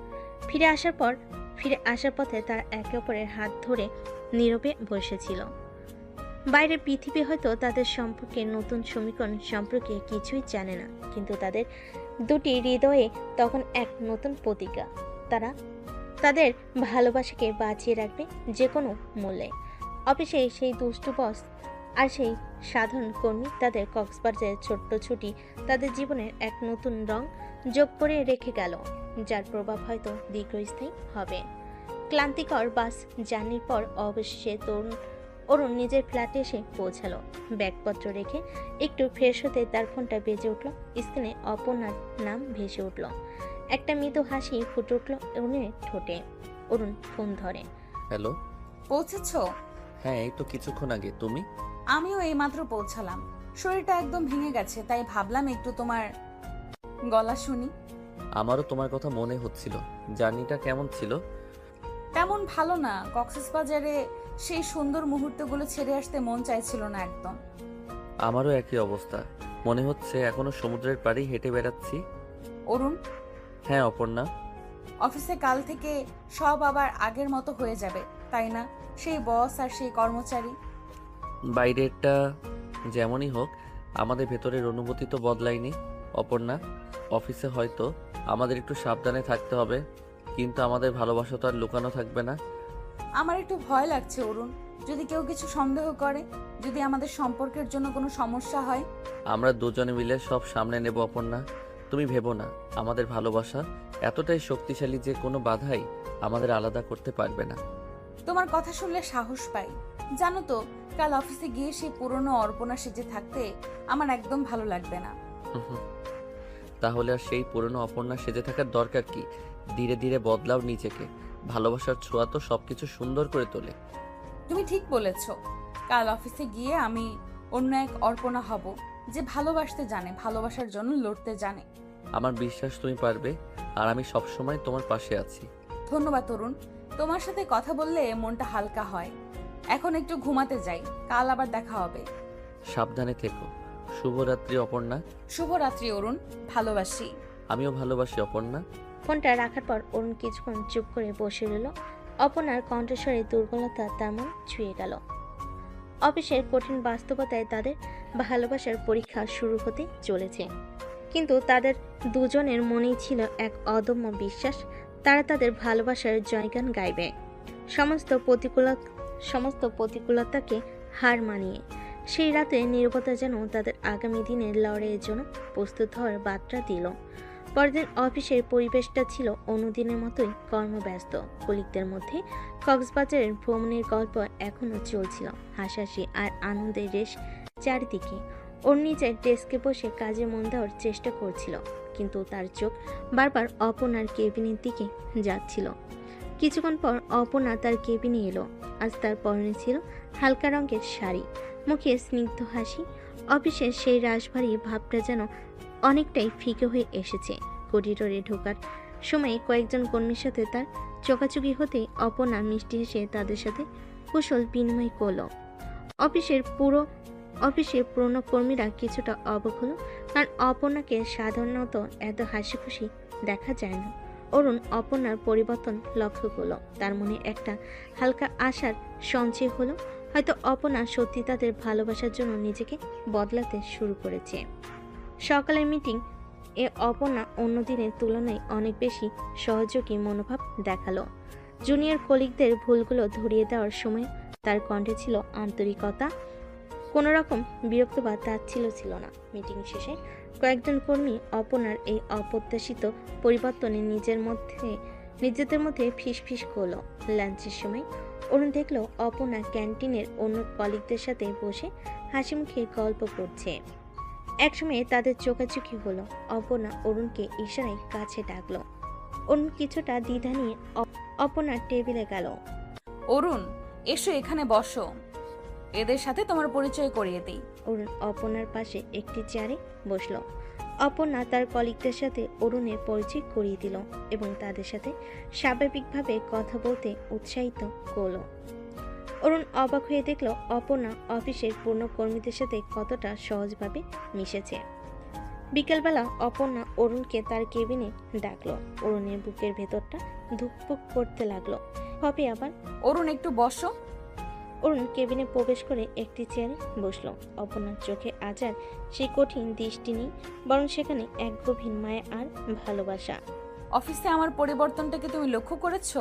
ফিরে আসার পথে তারা একে অপরের হাত ধরে নীরবে বসেছিল। বাইরের পৃথিবী হয়তো তাদের সম্পর্কে নতুন সমীকরণ সম্পর্কে কিছুই জানে না, কিন্তু তাদের দুটি হৃদয়ে তখন এক নতুন প্রতিজ্ঞা। তারা তাদের ভালোবাসাকে বাঁচিয়ে রাখবে যে কোনো মূল্যে। অফিসে সেই দুষ্টু বস আর সেই সাধারণ কর্মী, তাদের কক্সবাজারের ছোট্ট ছুটি তাদের জীবনের এক নতুন রং যোগ করে রেখে গেল, যার প্রভাব হয়তো দীর্ঘস্থায়ী হবে। ক্লান্তিকর বাস জার্নির পর অবশেষে অরুণ নিজের ফ্ল্যাটে এসে পৌঁছালো। ব্যাগপত্র রেখে একটু ফ্রেশ হতে তার ফোনটা বেজে উঠল। স্ক্রিনে অপর্ণার নাম ভেসে উঠল। একটা মৃদু হাসি ফুটে উঠল অরুণের ঠোঁটে। অরুণ ফোন ধরে। হ্যালো। পৌঁছেছো? হ্যাঁ, এই তো কিছুক্ষণ আগে। তুমি? আমিও এইমাত্র পৌঁছালাম। শরীরটা একদম ভেঙে গেছে, তাই ভাবলাম একটু তোমার গলা শুনি। আমারও তোমার কথা মনে হচ্ছিল। জার্নিটা কেমন ছিল? তেমন ভালো না। কক্সবাজারে সেই সুন্দর মুহূর্তগুলো ছেড়ে আসতে মন চাইছিল না একদম। আমারও একই অবস্থা। মনে হচ্ছে এখনো সমুদ্রের পাড়েই হেঁটে বেড়াচ্ছি। অরুণ, হ্যাঁ অপর্ণা। অফিসে কাল থেকে সব আবার আগের মতো হয়ে যাবে, তাই না? সেই বস আর সেই কর্মচারী। বাইরেরটা যেমনই হোক, আমাদের ভেতরের অনুভূতি তো বদলায়নি অপর্ণা। অফিসে হয়তো আমাদের একটু সাবধানে থাকতে হবে, কিন্তু আমাদের ভালোবাসা তো আর লুকানো থাকবে না। আমার একটু ভয় লাগছে অরুণ, যদি কেউ কিছু সন্দেহ করে, যদি আমাদের সম্পর্কের জন্য কোনো সমস্যা হয়। আমরা দুজনে মিলে সব সামনে নেব অপর্ণা। তুমি ভেবো না, আমাদের ভালোবাসা এতটাই শক্তিশালী যে কোনো বাধাই আমাদের আলাদা করতে পারবে না। তোমার কথা শুনলে সাহস পাই। জানো তো, কাল অফিসে গিয়ে সেই পুরনো অর্পণা সেজে থাকতে আমার একদম ভালো লাগবে না। হুম। তাহলে আর সেই পুরনো অপর্ণা সেজে থাকার দরকার কি? ধীরে ধীরে বদলাও নিজেকে। ভালোবাসার ছোঁয়া তো সবকিছু সুন্দর করে তোলে। তুমি ঠিক বলেছ। কাল অফিসে গিয়ে আমি অন্য এক অর্পণা হব, যে ভালোবাসতে জানে, ভালোবাসার জন্য লড়তে জানে। আমার বিশ্বাস তুমি পারবে, আর আমি সবসময় তোমার পাশে আছি। ধন্যবাদ তরুণ, তোমার সাথে কথা বললে মনটা হালকা হয়। এখন একটু ঘুমাতে যাই, কাল আবার দেখা হবে। সাবধানে থেকো। শুভরাত্রি অপর্ণা। শুভরাত্রি অরুণ, ভালোবাসি। আমিও ভালোবাসি অপর্ণা। ফোনটা রাখার পর অরুণ কিছুক্ষণ চুপ করে বসে রইল। অপর্ণার কণ্ঠস্বরে দুর্বলতা তার মন ছুঁয়ে গেল। অফিসের কঠিন বাস্তবতায় তাদের ভালোবাসার পরীক্ষা শুরু হতে চলেছে, কিন্তু তাদের দুজনের মনেই ছিল এক অদম্য বিশ্বাস, তারা তাদের ভালোবাসার জয়গান গাইবে। সমস্ত প্রতিকূলতাকে হার মানিয়ে সেই রাতে নীরবতা যেন তাদের আগামী দিনের লড়াইয়ের জন্য প্রস্তুত হওয়ার বার্তা দিল। পরদিন অফিসের পরিবেশটা ছিল অন্যদিনের মতোই কর্মব্যস্ত। কলিগদের মধ্যে কক্সবাজারের ভ্রমণের গল্প এখনও চলছিল। হাসাহাসি আর আনন্দের রেশ চারিদিকে। ওর নিজের ডেস্কে বসে কাজে মন দেওয়ার চেষ্টা করছিল, কিন্তু তার চোখ বারবার অপর্ণার কেবিনের দিকে যাচ্ছিল। কিছুক্ষণ পর অপর্ণা তার কেবিনে এলো। আজ তার পরনে ছিল হালকা রঙের শাড়ি, মুখে স্নিগ্ধ হাসি। অফিসের সেই রাশভারী ভাবটা যেন অনেকটাই ফিকে হয়ে এসেছে। করিডোরে ঢোকার সময় কয়েকজন কর্মীর সাথে তার চোখাচোখি হতে অপর্ণা মিষ্টি হেসে তাদের সাথে কুশল বিনিময় করল। অফিসের পুরনো কর্মীরা কিছুটা অবাক হলো, কারণ অপর্ণাকে সাধারণত এত হাসি খুশি দেখা যায় না। অরুণ অপর্ণার পরিবর্তন লক্ষ্য করল। তার মনে একটা হালকা আশার সঞ্চয় হলো, হয়তো অপর্ণা সত্যি তাদের ভালোবাসার জন্য নিজেকে বদলাতে শুরু করেছে। সকালের মিটিং এ অপর্ণা অন্য দিনের তুলনায় অনেক বেশি সহযোগী মনোভাব দেখালো। জুনিয়র কলিগদের ভুলগুলো ধরিয়ে দেওয়ার সময় তার কণ্ঠে ছিল আন্তরিকতা, কোনো রকম বিরক্ত বা তাচ্ছিল্য ছিল না। মিটিং শেষে কয়েকজন কর্মী অপর্ণার এই অপ্রত্যাশিত পরিবর্তনে নিজেদের মধ্যে ফিসফিস করলো। লাঞ্চের সময় অরুণ দেখলো অপর্ণা ক্যান্টিনের অন্য কলিগদের সাথে বসে হাসি মুখে গল্প করছে। একসময় তাদের চোখাচোখি হলো। অপর্ণা অরুণকে ইশারায় কাছে ডাকলো। অরুণ কিছুটা দ্বিধা নিয়ে অপর্ণার টেবিলে গেল। অরুণ, এসো এখানে বসো, এদের সাথে তোমার পরিচয় করিয়ে দিই। অরুণ অপর্ণার পাশে একটি চেয়ারে বসলো। অপর্ণা তার কলিগদের সাথে অরুণের পরিচয় করিয়ে দিল এবং তাদের সাথে স্বাভাবিকভাবে কথা বলতে উৎসাহিত করলো। অরুণ অবাক হয়ে দেখল অপর্ণা অফিসের পূর্ণ কর্মীদের সাথে কতটা সহজভাবে মিশেছে। বিকেলবেলা অপর্ণা অরুণকে তার কেবিনে ডাকলো। অরুণের বুকের ভেতরটা ধুকপুক করতে লাগলো। হবে আবার। অরুণ, একটু বসো। অরুণ কেবিনে প্রবেশ করে একটি চেয়ারে বসলো। অপর্ণার চোখে আজ আর সেই কঠিন দৃষ্টি নেই, বরং সেখানে এক গভীর মায়া আর ভালোবাসা। অফিসে আমার পরিবর্তনটাকে তুমি লক্ষ্য করেছো?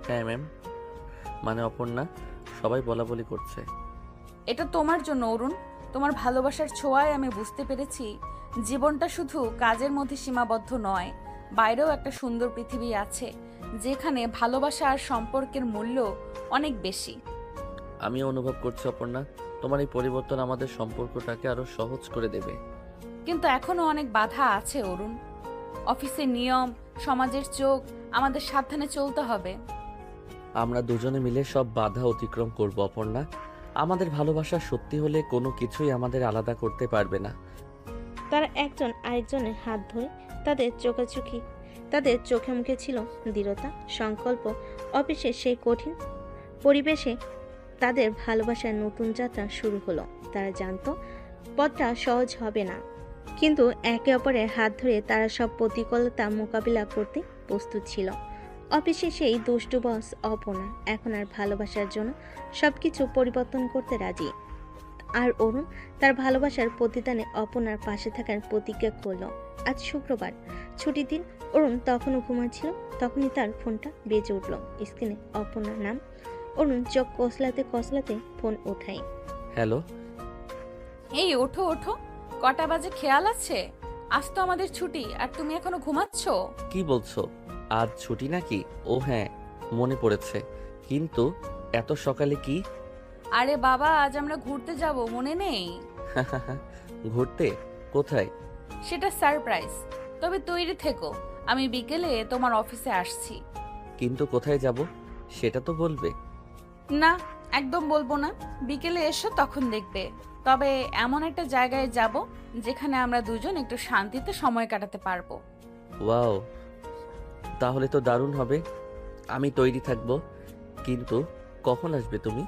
হ্যাঁ ম্যাম। মানে অপর্ণা, সবাই বলা বলি করছে। এটা তোমার জন্য অরুণ। তোমার ভালোবাসার ছোঁয়ায় আমি বুঝতে পেরেছি জীবনটা শুধু কাজের মধ্যে সীমাবদ্ধ নয়, বাইরেও একটা সুন্দর পৃথিবী আছে, যেখানে ভালোবাসা আর সম্পর্কের মূল্য অনেক বেশি। আমিও অনুভব করছি অপর্ণা, তোমার এই পরিবর্তন আমাদের সম্পর্কটাকে আরো সহজ করে দেবে। কিন্তু এখনো অনেক বাধা আছে অরুণ। অফিসের নিয়ম, সমাজের চোখ, আমাদের সাবধানে চলতে হবে। আমরা দুজনে মিলে সব বাধা অতিক্রম করব অপর্ণা। আমাদের ভালোবাসা সত্যি হলে কোনো কিছুই আমাদের আলাদা করতে পারবে না। তারা একজন আরেকজনের হাত ধরে তাদের চোখাচোখি, তাদের চোখে মুখে ছিল দৃঢ়তা, সংকল্প। অফিসের সেই কঠিন পরিবেশে তাদের ভালোবাসার নতুন যাত্রা শুরু হলো। তারা জানতো পথটা সহজ হবে না, কিন্তু একে অপরের হাত ধরে তারা সব প্রতিকূলতা মোকাবিলা করতে প্রস্তুত ছিল। অফিসে সেই দুষ্টু বস অপর্ণা এখন আর ভালোবাসার জন্য সবকিছু পরিবর্তন করতে রাজি। আর অরুণ তার ভালোবাসার প্রতিদানে অপর্ণার পাশে থাকার প্রতিজ্ঞা করল। আজ শুক্রবার, ছুটির দিন। অরুণ তখনও ঘুমাচ্ছিল, তখনই তার ফোনটা বেজে উঠল। স্ক্রিনে অপর্ণার নাম। অরুণ চোখ কসলাতে কসলাতে ফোন ওঠায়। হ্যালো। এই ওঠো ওঠো, কটা বাজে খেয়াল আছে? আজ তো আমাদের ছুটি আর তুমি এখনো ঘুমাচ্ছ। কি বলছো? আজ ছুটি নাকি? ও হ্যাঁ, মনে পড়েছে, কিন্তু এত সকালে কি? আরে বাবা, আজ আমরা ঘুরতে যাব, মনে নেই? ঘুরতে? কোথায়? সেটা সারপ্রাইজ, তবে তৈরি থেকো। আমি বিকেলে তোমার অফিসে আসছি। কিন্তু কোথায় যাব সেটা তো বলবে। না, একদম বলবো না। বিকেলে এসো, তখন দেখবে। তবে এমন একটা জায়গায় যাব যেখানে আমরা দুজন একটু শান্তিতে সময় কাটাতে পারবো। ওয়াও, তাহলে তো দারুণ হবে। আমি তৈরি থাকবো, কিন্তু কখন আসবে তুমি?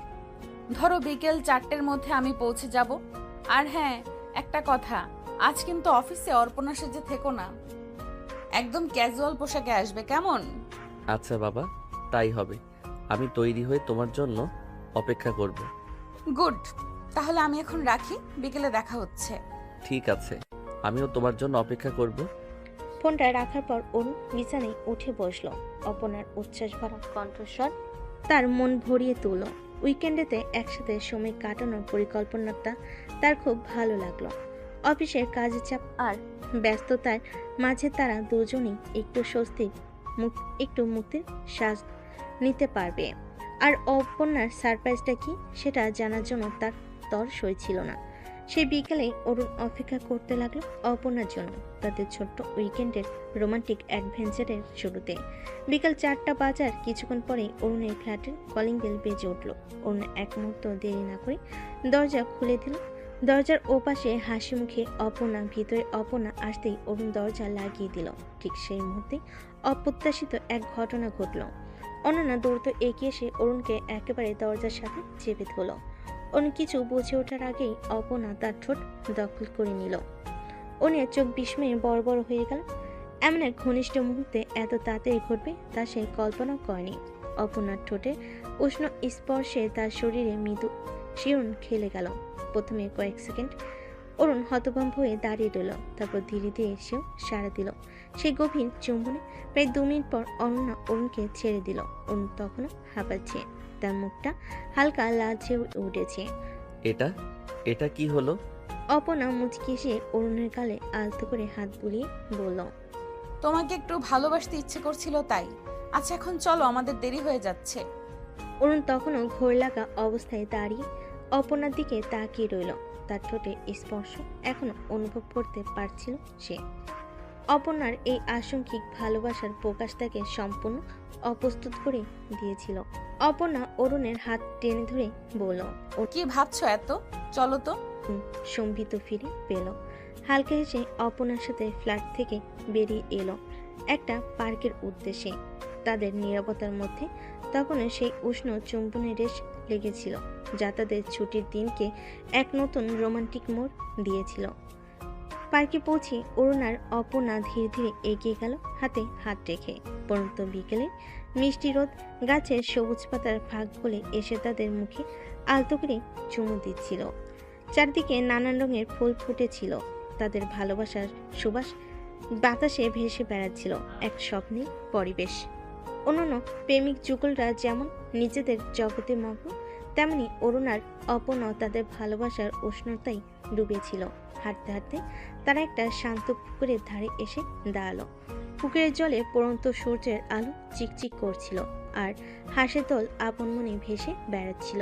ধরো বিকেল 4টের মধ্যে আমি পৌঁছে যাব। আর হ্যাঁ, একটা কথা, আজ কিন্তু অফিসে অর্পণা সেজে থেকো না, একদম ক্যাজুয়াল পোশাকে আসবে, কেমন? আচ্ছা বাবা, তাই হবে। আমি তৈরি হয়ে তোমার জন্য অপেক্ষা করব। গুড, তাহলে আমি এখন রাখি, বিকেলে দেখা হচ্ছে। ঠিক আছে, আমিও তোমার জন্য অপেক্ষা করব। ফোনটা রাখার পর অরুণ বিছানায় উঠে বসলো। অপর্ণার উচ্ছ্বাস ভরা কণ্ঠস্বর তার মন ভরিয়ে তুলল। উইকেন্ডেতে একসাথে সময় কাটানোর পরিকল্পনাটা তার খুব ভালো লাগলো। অফিসের কাজের চাপ আর ব্যস্ততার মাঝে তারা দুজনেই একটু স্বস্তির একটু মুক্তির শ্বাস নিতে পারবে। আর অপর্ণার সারপ্রাইজটা কি সেটা জানার জন্য তার তর সই ছিল না। সেই বিকেলে অরুণ অপেক্ষা করতে লাগলো অপর্ণার জন্য, তাদের ছোট্ট উইকেন্ডের রোমান্টিক অ্যাডভেঞ্চারের শুরুতে। বিকাল 4টা বাজার কিছুক্ষণ পরেই অরুণের ফ্ল্যাটের কলিং বেল বেজে উঠল। অরুণ এক মুহূর্ত দেরি না করে দরজা খুলে দিল। দরজার ওপাশে হাসি মুখে অপর্ণা। ভিতরে অপর্ণা আসতেই অরুণ দরজা লাগিয়ে দিল। ঠিক সেই মুহূর্তে অপ্রত্যাশিত এক ঘটনা ঘটল। অনন্যা দ্রুত এগিয়ে এসে অরুণকে একেবারে দরজার সাথে চেপে ধরল। অন্য কিছু বুঝে ওঠার আগেই অপর্ণা তার ঠোঁট দখল করে নিল। অনির চোখ বিস্ময়ে বড় বড় হয়ে গেল। এমন এক ঘনিষ্ঠ মুহূর্তে এত তাড়াতাড়ি ঘটবে তা সে কল্পনা করেনি। অপর্ণার ঠোঁটে উষ্ণ স্পর্শে তার শরীরে মৃদু শিহরণ খেলে গেল। প্রথমে কয়েক সেকেন্ড অরুণ হতভম্ব হয়ে দাঁড়িয়ে রইল, তারপর ধীরে ধীরে এসেও সাড়া দিল সেই গভীর চুম্বনে। প্রায় 2 মিনিট পর অনন্যা অরুণকে ছেড়ে দিল। অরুণ তখনও হাঁপাচ্ছে, তার মুখটা হালকা লালচে উঠেছে। এটা এটা কি হলো? অপর্ণা মুচকি এসে অরুণের গালে আলতো করে হাত বুলিয়ে বলল, তোমাকে একটু ভালোবাসতে ইচ্ছে করছিল তাই। আচ্ছা এখন চলো, আমাদের দেরি হয়ে যাচ্ছে। অরুণ তখনও ঘোর লাগা অবস্থায় দাঁড়িয়ে অপর্ণার দিকে তাকিয়ে রইল। তার ঠোঁটে স্পর্শ এখনো অনুভব করতে পারছিল সে। অপর্ণার এই আশঙ্কিক ভালোবাসার প্রকাশ তাকে সম্পূর্ণ অপ্রস্তুত করে দিয়েছিল। অপর্ণা অরুণের হাত টেনে ধরে বলল, কি ভাবছো এত? চলো তো। সম্বিত ফিরে পেল। হালকা হেসে অপর্ণার সাথে ফ্ল্যাট থেকে বেরিয়ে এলো একটা পার্কের উদ্দেশ্যে। তাদের নীরবতার মধ্যে তখনও সেই উষ্ণ চুম্বনের রেশ লেগেছিল, যা তাদের ছুটির দিনকে এক নতুন রোমান্টিক মোড় দিয়েছিল। পার্কে পৌঁছে অরুণ আর অপর্ণা ধীরে ধীরে এগিয়ে গেল হাতে হাত রেখে। পরন্ত বিকেলে মিষ্টি রোদ গাছের সবুজ পাতার ফাঁক গলে এসে তাদের মুখে আলতো করে চুমু দিচ্ছিল। চারদিকে নানান রঙের ফুল ফুটেছিল, তাদের ভালোবাসার সুবাস বাতাসে ভেসে বেড়াচ্ছিল। এক স্বপ্নের পরিবেশ। অন্যান্য প্রেমিক যুগলরা যেমন নিজেদের জগতে মগ্ন, তেমনি অরুণ আর অপর্ণা তাদের ভালোবাসার উষ্ণতায় ডুবেছিল। হাঁটতে হাঁটতে তারা একটা শান্ত পুকুরের ধারে এসে দাঁড়ালো। পুকুরের জলে পড়ন্ত সূর্যের আলো চিকচিক করছিল, আর হাঁসের দল আপন মনে ভেসে বেড়াচ্ছিল।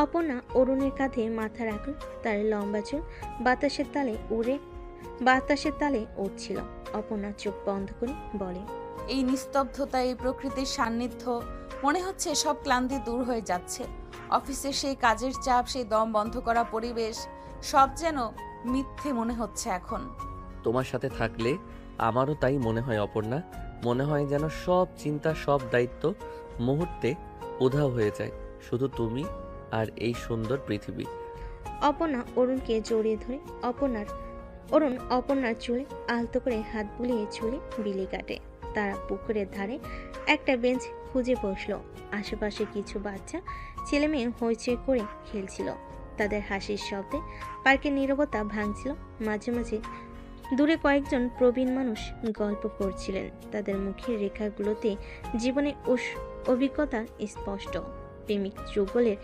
অপর্ণা অরুণের কাঁধে মাথা রাখল, তার লম্বা চুল বাতাসের তালে উঠছিল। অপর্ণা চোখ বন্ধ করে বলে, এই নিস্তব্ধতা, এই প্রকৃতির সান্নিধ্য, মনে হচ্ছে সব ক্লান্তি দূর হয়ে যাচ্ছে। অফিসের সেই কাজের চাপ, সেই দম বন্ধ করা পরিবেশ, সব যেন মিথ্যে মনে হচ্ছে এখন। তোমার সাথে থাকলে আমারও তাই মনে হয় অপর্ণা। মনে হয় যেন সব চিন্তা, সব দায়িত্ব মুহূর্তে উধাও হয়ে যায়। শুধু তুমি আর এই সুন্দর পৃথিবী। অপর্ণা অরুণকে জড়িয়ে ধরে অরুণ অপর্ণার চুলে আলতো করে হাত বুলিয়ে চুলে বিলি কাটে। তারা পুকুরের ধারে একটা বেঞ্চ খুঁজে বসলো। আশেপাশে কিছু বাচ্চা ছেলে মেয়ে হইচই করে খেলছিল। তাদের হাসির শব্দে পার্কের নীরবতা ভাঙছিল। মাঝে মাঝে দূরে কয়েকজন প্রবীণ মানুষ গল্প করছিলেন। তাদের মুখের রেখাগুলোতে জীবনের অভিজ্ঞতা স্পষ্ট। প্রেমিক যুগলের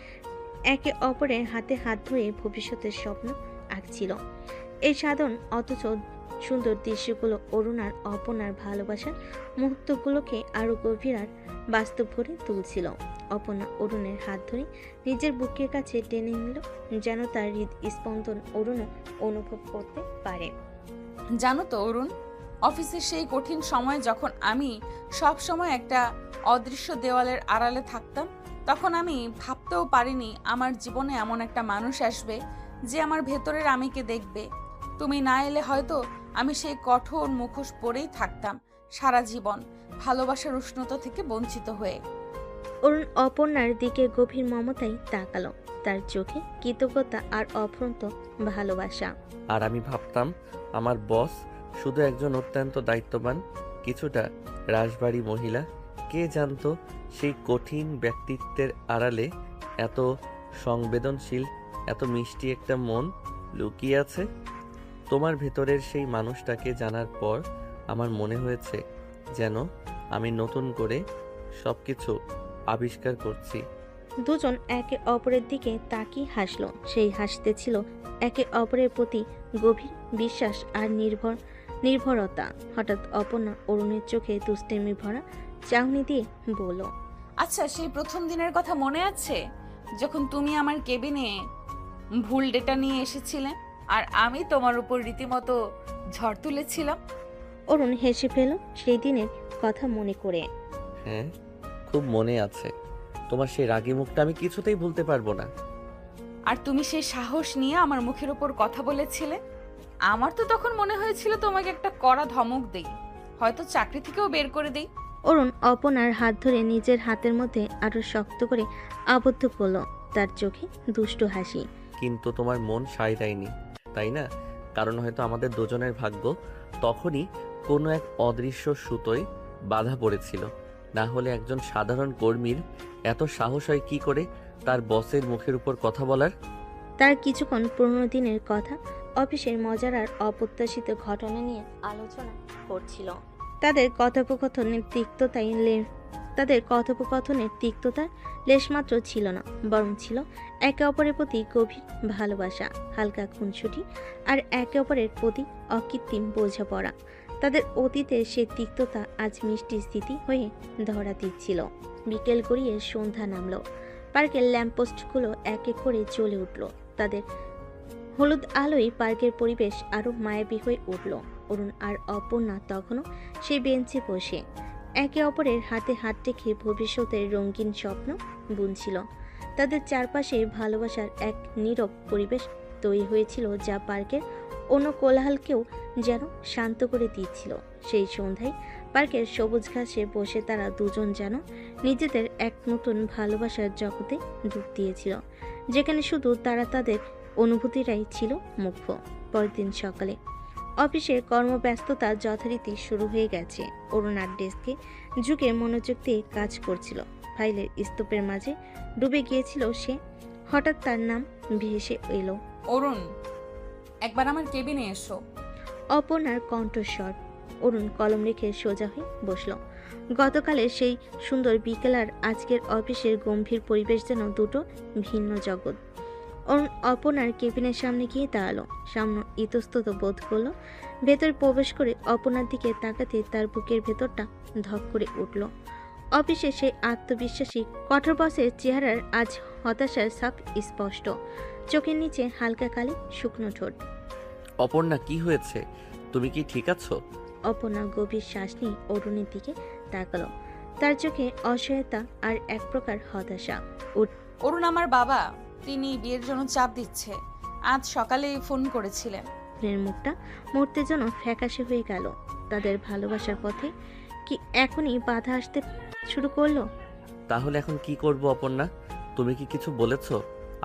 একে অপরের হাতে হাত ধরে ভবিষ্যতের স্বপ্ন আঁকছিল। এই সাধারণ অথচ সুন্দর দৃশ্যগুলো অরুণ আর অপর্ণার ভালোবাসার মুহূর্তগুলোকে আরো গভীর আর বাস্তব করে তুলছিল। অপর্ণা অরুণের হাত ধরে নিজের বুকের কাছে টেনে নিল, যেন তার হৃদস্পন্দন অরুণও অনুভব করতে পারে। জানো তো অরুণ, অফিসের সেই কঠিন সময় যখন আমি সব সময় একটা অদৃশ্য দেওয়ালের আড়ালে থাকতাম, তখন আমি ভাবতেও পারিনি আমার জীবনে এমন একটা মানুষ আসবে যে আমার ভেতরের আমিকে দেখবে। তুমি না এলে হয়তো আমি সেই কঠোর মুখোশ পরেই থাকতাম সারা জীবন, ভালোবাসার উষ্ণতা থেকে বঞ্চিত হয়ে। অরুণ অপর্ণার দিকে গভীর মমতায় তাকালো, তার চোখে কৃতজ্ঞতা আর অফুরন্ত ভালোবাসা। আর আমি ভাবতাম আমার বস শুধু একজন অত্যন্ত দায়িত্ববান, কিছুটা রাজবাড়ী মহিলা। কে জানতো সেই কঠিন ব্যক্তিত্বের আড়ালে এত সংবেদনশীল, এত মিষ্টি একটা মন লুকিয়ে আছে। তোমার ভেতরের সেই মানুষটাকে জানার পর আমার মনে হয়েছে যেন আমি নতুন করে সবকিছু আবিষ্কার করছি। দুজন একে অপরের দিকে তাকিয়ে হাসলো। সেই হাসতে ছিল একে অপরের প্রতি গভীর বিশ্বাস আর নির্ভরতা। হঠাৎ অপর্ণা অরুণের চোখে দুষ্টেমি ভরা চাহনি দিয়ে বলল, আচ্ছা, সেই প্রথম দিনের কথা মনে আছে যখন তুমি আমার কেবিনে ভুল ডেটা নিয়ে এসেছিলে আর আমি তোমার উপর রীতিমতো ঝড় তুলেছিলাম? অরুণ হেসে ফেল সেই দিনের কথা মনে করে। হ্যাঁ, খুব মনে আছে। তোমার সেই রাগী মুখটা আমি কিছুতেই ভুলতে পারবো না। আর তুমি সেই সাহস নিয়ে আমার মুখের উপর কথা বলেছিলে। আমার তো তখন মনে হয়েছিল তোমাকে একটা কড়া ধমক দেই, হয়তো চাকরি থেকেও বের করে দেই। অরুণ অপর্ণার হাত ধরে নিজের হাতের মধ্যে আরো শক্ত করে আবদ্ধ করলো, তার চোখে দুষ্টু হাসি। কিন্তু তোমার মন সায় দেয়নি, তাই না? কারণ হয়তো আমাদের দুজনের ভাগ্য তখনই কোনো এক অদৃশ্য সুতোয় বাধা পড়েছিল। না হলে একজন সাধারণ কর্মীর এত সাহস হয় কি করে তার বসের মুখের উপর কথা বলার? তার কিছুক্ষণ পুরনো দিনের কথা, অফিসের মজার আর অপ্রত্যাশিত ঘটনা নিয়ে আলোচনা করছিল। তাদের কথোপকথনের তিক্ততার লেশমাত্র ছিল না, বরং ছিল একে অপরের প্রতি গভীর ভালোবাসা, হালকা খুনসুটি আর একে অপরের প্রতি অকৃত্রিম বোঝাপড়া। তাদের অতীতের সেই তিক্ততা আজ মিষ্টি স্মৃতি হয়ে ধরা দিচ্ছিল। বিকেল গড়িয়ে সন্ধ্যা নামলো। পার্কের ল্যাম্পপোস্টগুলো এক এক করে জ্বলে উঠল। তাদের হলুদ আলোয় পার্কের পরিবেশ আরো মায়াবী হয়ে উঠল। অরুণ আর অপর্ণা তখনও সেই বেঞ্চে বসে একে অপরের হাতে হাত রেখে ভবিষ্যতের রঙিন স্বপ্ন বুনছিল। তাদের চারপাশে ভালোবাসার এক নীরব পরিবেশ তৈরি হয়েছিল, যা পার্কের অন্য কোলাহলকেও যেন শান্ত করে দিচ্ছিল। সেই সন্ধ্যায় পার্কের সবুজ ঘাসে বসে তারা দুজন যেন নিজেদের এক নতুন ভালোবাসার জগতে ডুব দিয়েছিল, যেখানে শুধু তারা তাদের অনুভূতিরাই ছিল মুখ্য। পরের দিন সকালে অফিসের কর্মব্যস্ততা যথারীতি শুরু হয়ে গেছে। অরুণার ডেস্কে ঝুঁকে মনোযোগ দিয়ে কাজ করছিল। ফাইলের স্তূপের মাঝে ডুবে গিয়েছিল সে। হঠাৎ তার নাম ভেসে এলো, অরুণ, একবার আমার কেবিনে এসো। অপর্ণার কণ্ঠস্বর। অরুণ কলম রেখে সোজা হয়ে বসল। গতকালের সেই সুন্দর বিকেল আর আজকের অফিসের গম্ভীর পরিবেশ যেন দুটো ভিন্ন জগৎ। অরুণ অপর্ণার কেবিনের সামনে গিয়ে দাঁড়ালো। সামনে ইতস্তত বোধ করলো। ভেতর প্রবেশ করে অপর্ণার দিকে তাকাতে তার বুকের ভেতরটা ধক করে উঠল। অফিসে সেই আত্মবিশ্বাসী কঠোর বসের চেহারার আজ হতাশার ছাপ স্পষ্ট। চোখের নিচে হালকা কালি, শুকনো ঠোঁট। অপর্ণা, কি হয়েছে? তুমি কি ঠিক আছো? অপর্ণা গভীর শ্বাস নিয়ে অরুণের দিকে তাকালো। তার চোখে অসহায়তা আর এক প্রকার হতাশা। অরুণ আমার বাবা, তিনি বিয়ের জন্য চাপ দিচ্ছে। আজ সকালেই ফোন করেছিলেন। অরুণের মুখটা মুহূর্তের জন্য ফ্যাকাশে হয়ে গেল। তাদের ভালোবাসার পথে কি এখনই বাধা আসতে শুরু করলো? তাহলে এখন কি করব অপর্ণা? তুমি কি কিছু বলেছো?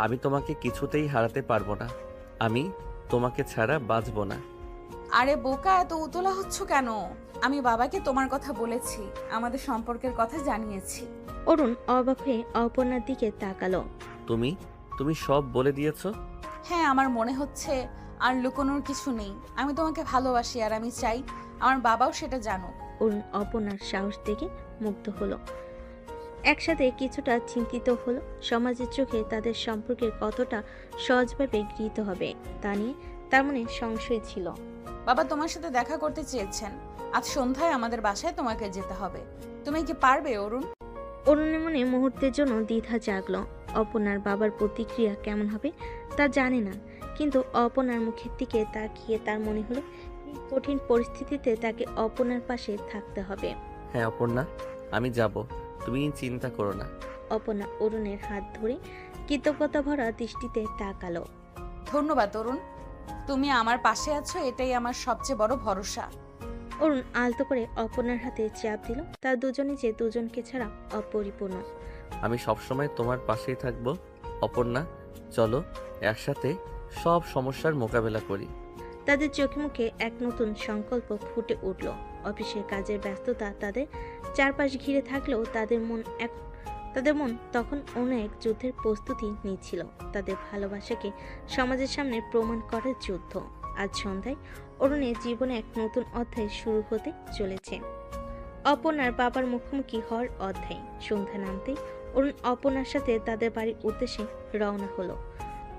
আমি তোমাকে কিছুতেই হারাতে পারবো না। আমি তোমাকে ছাড়া বাঁচবো না। আরে বোকা, এত উতলা হচ্ছ কেন? আমি বাবাকে তোমার কথা বলেছি, আমাদের সম্পর্কের কথা জানিয়েছি। অরুণ অবাক হয়ে অপর্ণার দিকে তাকালো। তুমি সব বলে দিয়েছো? হ্যাঁ, আমার মনে হচ্ছে আর লুকোনোর কিছু নেই। আমি তোমাকে ভালোবাসি আর আমি চাই আমার বাবাও সেটা জানুক। অরুণ অপর্ণার সাহস দেখে মুগ্ধ হলো, একসাথে কিছুটা চিন্তিত হলো। সমাজের চোখে তাদের সম্পর্কের কতটা সহজভাবে গৃহীত হবে তা নিয়ে তার মনে সংশয় ছিল। বাবা তোমার সাথে দেখা করতে চেয়েছেন। আজ সন্ধ্যায় আমাদের বাসায় তোমাকে যেতে হবে। তুমি কি পারবে অরুণ? অরুণের মনে মুহূর্তের জন্য দ্বিধা জাগলো। অপর্ণার বাবার প্রতিক্রিয়া কেমন হবে তা জানে না, কিন্তু অপর্ণার মুখের দিকে তাকিয়ে তার মনে হলো এই কঠিন পরিস্থিতিতে তাকে অপর্ণার পাশে থাকতে হবে। হ্যাঁ অপর্ণা, আমি যাব, তুমি চিন্তা করো না। অপর্ণা অরুণের হাত ধরে কৃতজ্ঞতা ভরা দৃষ্টিতে তাকালো। ধন্যবাদ অরুণ, তুমি আমার পাশে আছো, এটাই আমার সবচেয়ে বড় ভরসা। অরুণ আলতো করে অপর্ণার হাতে চাপ দিল। তার দুজনে যে দুজনকে ছাড়া অপরিপূর্ণ। আমি সবসময় তোমার পাশেই থাকবো অপর্ণা। চলো একসাথে সব সমস্যার মোকাবেলা করি। তাদের চোখে মুখে এক নতুন সংকল্প ফুটে উঠল। অফিসের কাজের ব্যস্ততা তাদের চারপাশ ঘিরে থাকলেও তাদের মন তখন অন্য এক যুদ্ধের প্রস্তুতি নিচ্ছিল। তাদের ভালোবাসাকে সমাজের সামনে প্রমাণ করার যুদ্ধ। আজ সন্ধ্যায় অরুণের জীবনে এক নতুন অধ্যায় শুরু হতে চলেছে। অপর্ণার বাবার মুখোমুখি হওয়ার অধ্যায়। সন্ধ্যা নামতেই অরুণ অপর্ণার সাথে তাদের বাড়ির উদ্দেশ্যে রওনা হলো।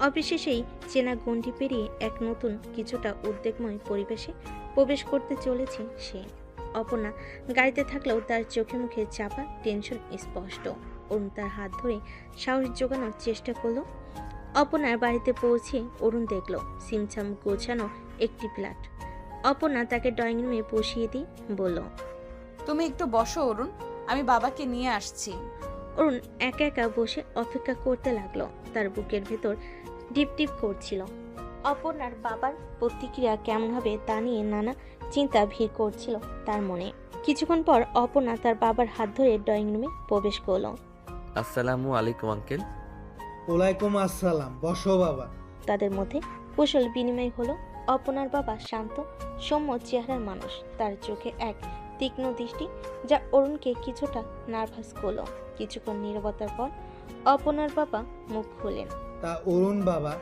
অফিসে সেই চেনা গণ্ডি পেরিয়ে এক নতুন কিছুটা উদ্বেগময় পরিবেশে প্রবেশ করতে চলেছে সে। অপর্ণা গাড়িতে থাকলেও তার চোখে মুখে চাপা টেনশন স্পষ্ট। অরুণ তার হাত ধরে সাহস জোগানোর চেষ্টা করলো। অপর্ণার বাড়িতে পৌঁছে অরুণ দেখল সিমছাম গোছানো একটি ফ্ল্যাট। অপর্ণা তাকে ড্রয়িং রুমে বসিয়ে দিয়ে বলল, তুমি একটু বসো অরুণ, আমি বাবাকে নিয়ে আসছি। অরুণ একা একা বসে অপেক্ষা করতে লাগলো। তার বুকের ভেতর ডিপ ডিপ করছিল। অপর্ণার বাবার প্রতিক্রিয়া কেমন হবে তা নিয়ে নানা চিন্তা ভিড় করছিল তার মনে। কিছুক্ষণ পর অপর্ণা তার বাবার হাত ধরে ড্রয়িং রুমে প্রবেশ করলো। আসসালামু আলাইকুম আঙ্কেল। ওয়ালাইকুম আসসালাম, বসো বাবা। তাদের মধ্যে কুশল বিনিময় হলো। অপর্ণার বাবা শান্ত সৌম্য চেহারার মানুষ। তার চোখে এক তীক্ষ্ণ দৃষ্টি যা অরুণকে কিছুটা নার্ভাস করলো। কিছুক্ষণ নীরবতার পর অপর্ণার বাবা মুখ খুললেন। তা অরুণ বাবা,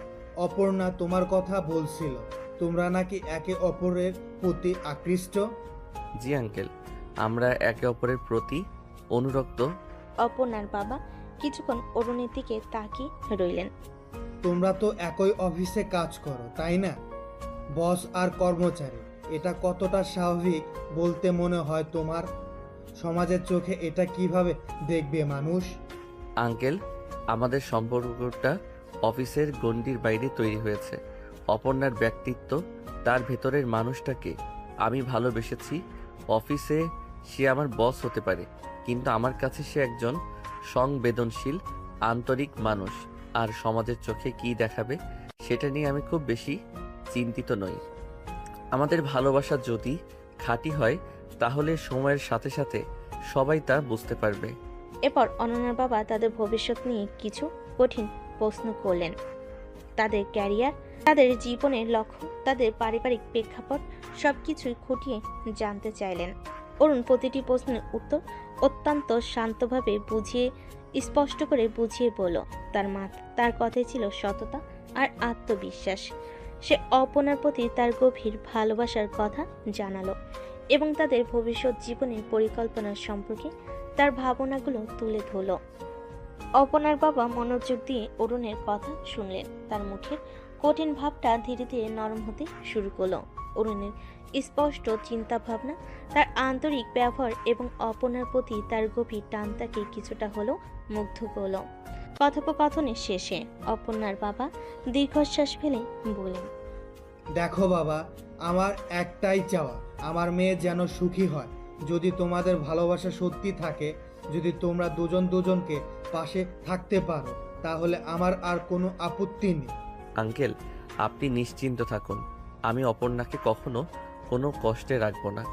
অপর্ণা তোমার কথা বলছিল, তোমরা নাকি একে অপরের প্রতি আকৃষ্ট। জি আঙ্কেল, আমরা একে অপরের প্রতি অনুরক্ত। অপর্ণার বাবা কিছুক্ষণ অরুণের দিকে তাকিয়ে রইলেন। তোমরা তো একই অফিসে কাজ করো, তাই না? বস আর কর্মচারী, এটা কতটা স্বাভাবিক বলতে মনে হয় তোমার? সমাজের চোখে এটা কিভাবে দেখবে মানুষ? আঙ্কেল, আমাদের সম্পর্কটা অফিসের গণ্ডির বাইরে তৈরি হয়েছে। অপর্ণার ব্যক্তিত্ব, তার ভেতরের মানুষটাকে আমি ভালোবেসেছি। অফিসে সে আমার বস হতে পারে, কিন্তু আমার কাছে সে একজন সংবেদনশীল আন্তরিক মানুষ। আর সমাজের চোখে কি দেখাবে সেটা নিয়ে আমি খুব বেশি চিন্তিত নই। আমাদের ভালোবাসা যদি খাঁটি হয় তাহলে সময়ের সাথে সাথে সবাই তা বুঝতে পারবে। এরপর অনন্যার বাবা তাদের ভবিষ্যৎ নিয়ে কিছু কঠিন প্রশ্ন করলেন। তাদের ক্যারিয়ার, তাদের জীবনের লক্ষ্য, তাদের পারিবারিক প্রেক্ষাপট সবকিছুই খুঁটিয়ে জানতে চাইলেন। অরুণ প্রতিটি প্রশ্নের উত্তর অত্যন্ত শান্তভাবে স্পষ্ট করে বুঝিয়ে বলল। তার কথাই ছিল সততা আর আত্মবিশ্বাস। সে অপর্ণার প্রতি তার গভীর ভালোবাসার কথা জানালো এবং তাদের ভবিষ্যৎ জীবনের পরিকল্পনা সম্পর্কে তার ভাবনাগুলো তুলে ধরল। অপর্ণার বাবা মনোযোগ দিয়ে অরুণের কথা শুনলেন। তার মুখের কঠিন ভাবটা ধীরে ধীরে নরম হতে শুরু করলো। অরুণের স্পষ্ট চিন্তা ভাবনা, তার আন্তরিক ব্যবহার এবং অপর্ণার প্রতি তার গভীর টান তাকে কিছুটা হলেও মুগ্ধ করল। কথোপকথনের শেষে অপর্ণার বাবা দীর্ঘশ্বাস ফেলে বলেন, দেখো বাবা, আমার একটাই চাওয়া, আমার মেয়ে যেন সুখী হয়। যদি তোমাদের ভালোবাসা সত্যি থাকে, যদি তোমরা দুজন দুজনকে পাশে থাকতে পারো, তাহলে আমার আর কোনো আপত্তি নেই। আঙ্কেল, আপনি নিশ্চিন্ত থাকুন। আমি অপর্ণাকে কখনো কোনো কষ্টে রাখবো না।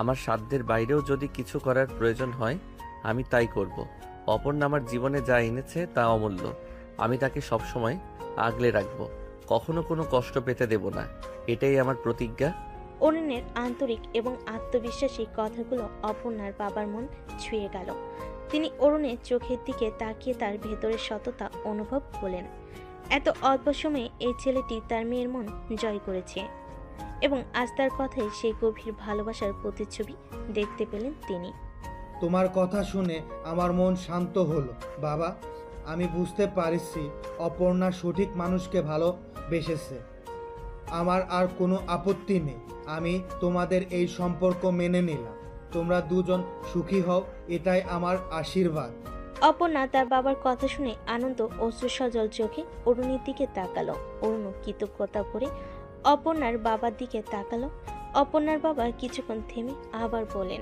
আমার সাধ্যের বাইরেও যদি কিছু করার প্রয়োজন হয় আমি তাই করব। অপর্ণা আমার জীবনে যা এনেছে তা অমূল্য। আমি তাকে সবসময় আগলে রাখবো, কখনো কোনো কষ্ট পেতে দেব না। এটাই আমার প্রতিজ্ঞা। অরুণের আন্তরিক এবং আত্মবিশ্বাসী কথাগুলো অপর্ণার বাবার মন ছুঁয়ে গেল। তিনি অরুণের চোখের দিকে তাকিয়ে তার ভেতরের সততা অনুভব করলেন। এত অল্প সময়ে এই ছেলেটি তার মেয়ের মন জয় করেছে এবং আজ তার কথায় সেই গভীর ভালোবাসার প্রতিচ্ছবি দেখতে পেলেন তিনি। তোমার কথা শুনে আমার মন শান্ত হলো বাবা। আমি বুঝতে পারছি অপর্ণা সঠিক মানুষকে ভালোবেসেছে। আমার আর কোনো আপত্তি নেই। আমি তোমাদের এই সম্পর্ক মেনে নিলাম। তোমরা দুজন সুখী হও, এটাই আমার আশীর্বাদ। অপর্ণা তার বাবার কথা শুনে আনন্দ অশ্রু সজল চোখে অরুণের দিকে তাকালো। অরুণ কৃতজ্ঞতা করে অপর্ণার বাবার দিকে তাকালো। অপর্ণার বাবা কিছুক্ষণ থেমে আবার বলেন,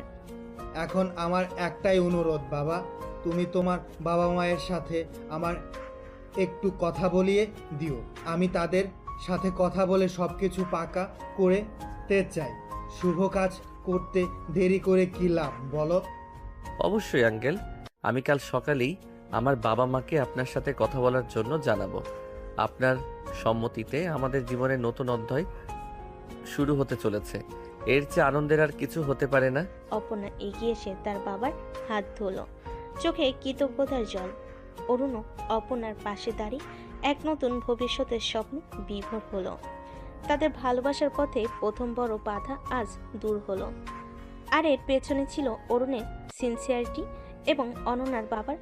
এখন আমার একটাই অনুরোধ বাবা, তুমি তোমার বাবা মায়ের সাথে আমার একটু কথা বলিয়ে দিও। আমি তাদের সাথে কথা বলে সব কিছু পাকা করতে চাই। শুভ কাজ করতে দেরি করে কি লাভ বলো? অবশ্যই আঙ্কেল, আমি কাল সকালেই আমার বাবা মাকে আপনার সাথে কথা বলার জন্য জানাবো। আপনার সম্মতিতে আমাদের জীবনের নতুন অধ্যায় শুরু হতে চলেছে। এর চেয়ে আনন্দের আর কিছু হতে পারে না। অপর্ণা এগিয়ে এসে তার বাবার হাত ধরল, চোখে কৃতজ্ঞতার জল। অরুণও অপর্ণার পাশে দাঁড়িয়ে এক নতুন ভবিষ্যতের স্বপ্নে বিভোর হলো। তাদের ভালোবাসার পথে প্রথম বড় বাধা আজ দূর হলো। আর এর পেছনে ছিল অরুণের সিনসিয়ারিটি এবং অনন্যার বাবার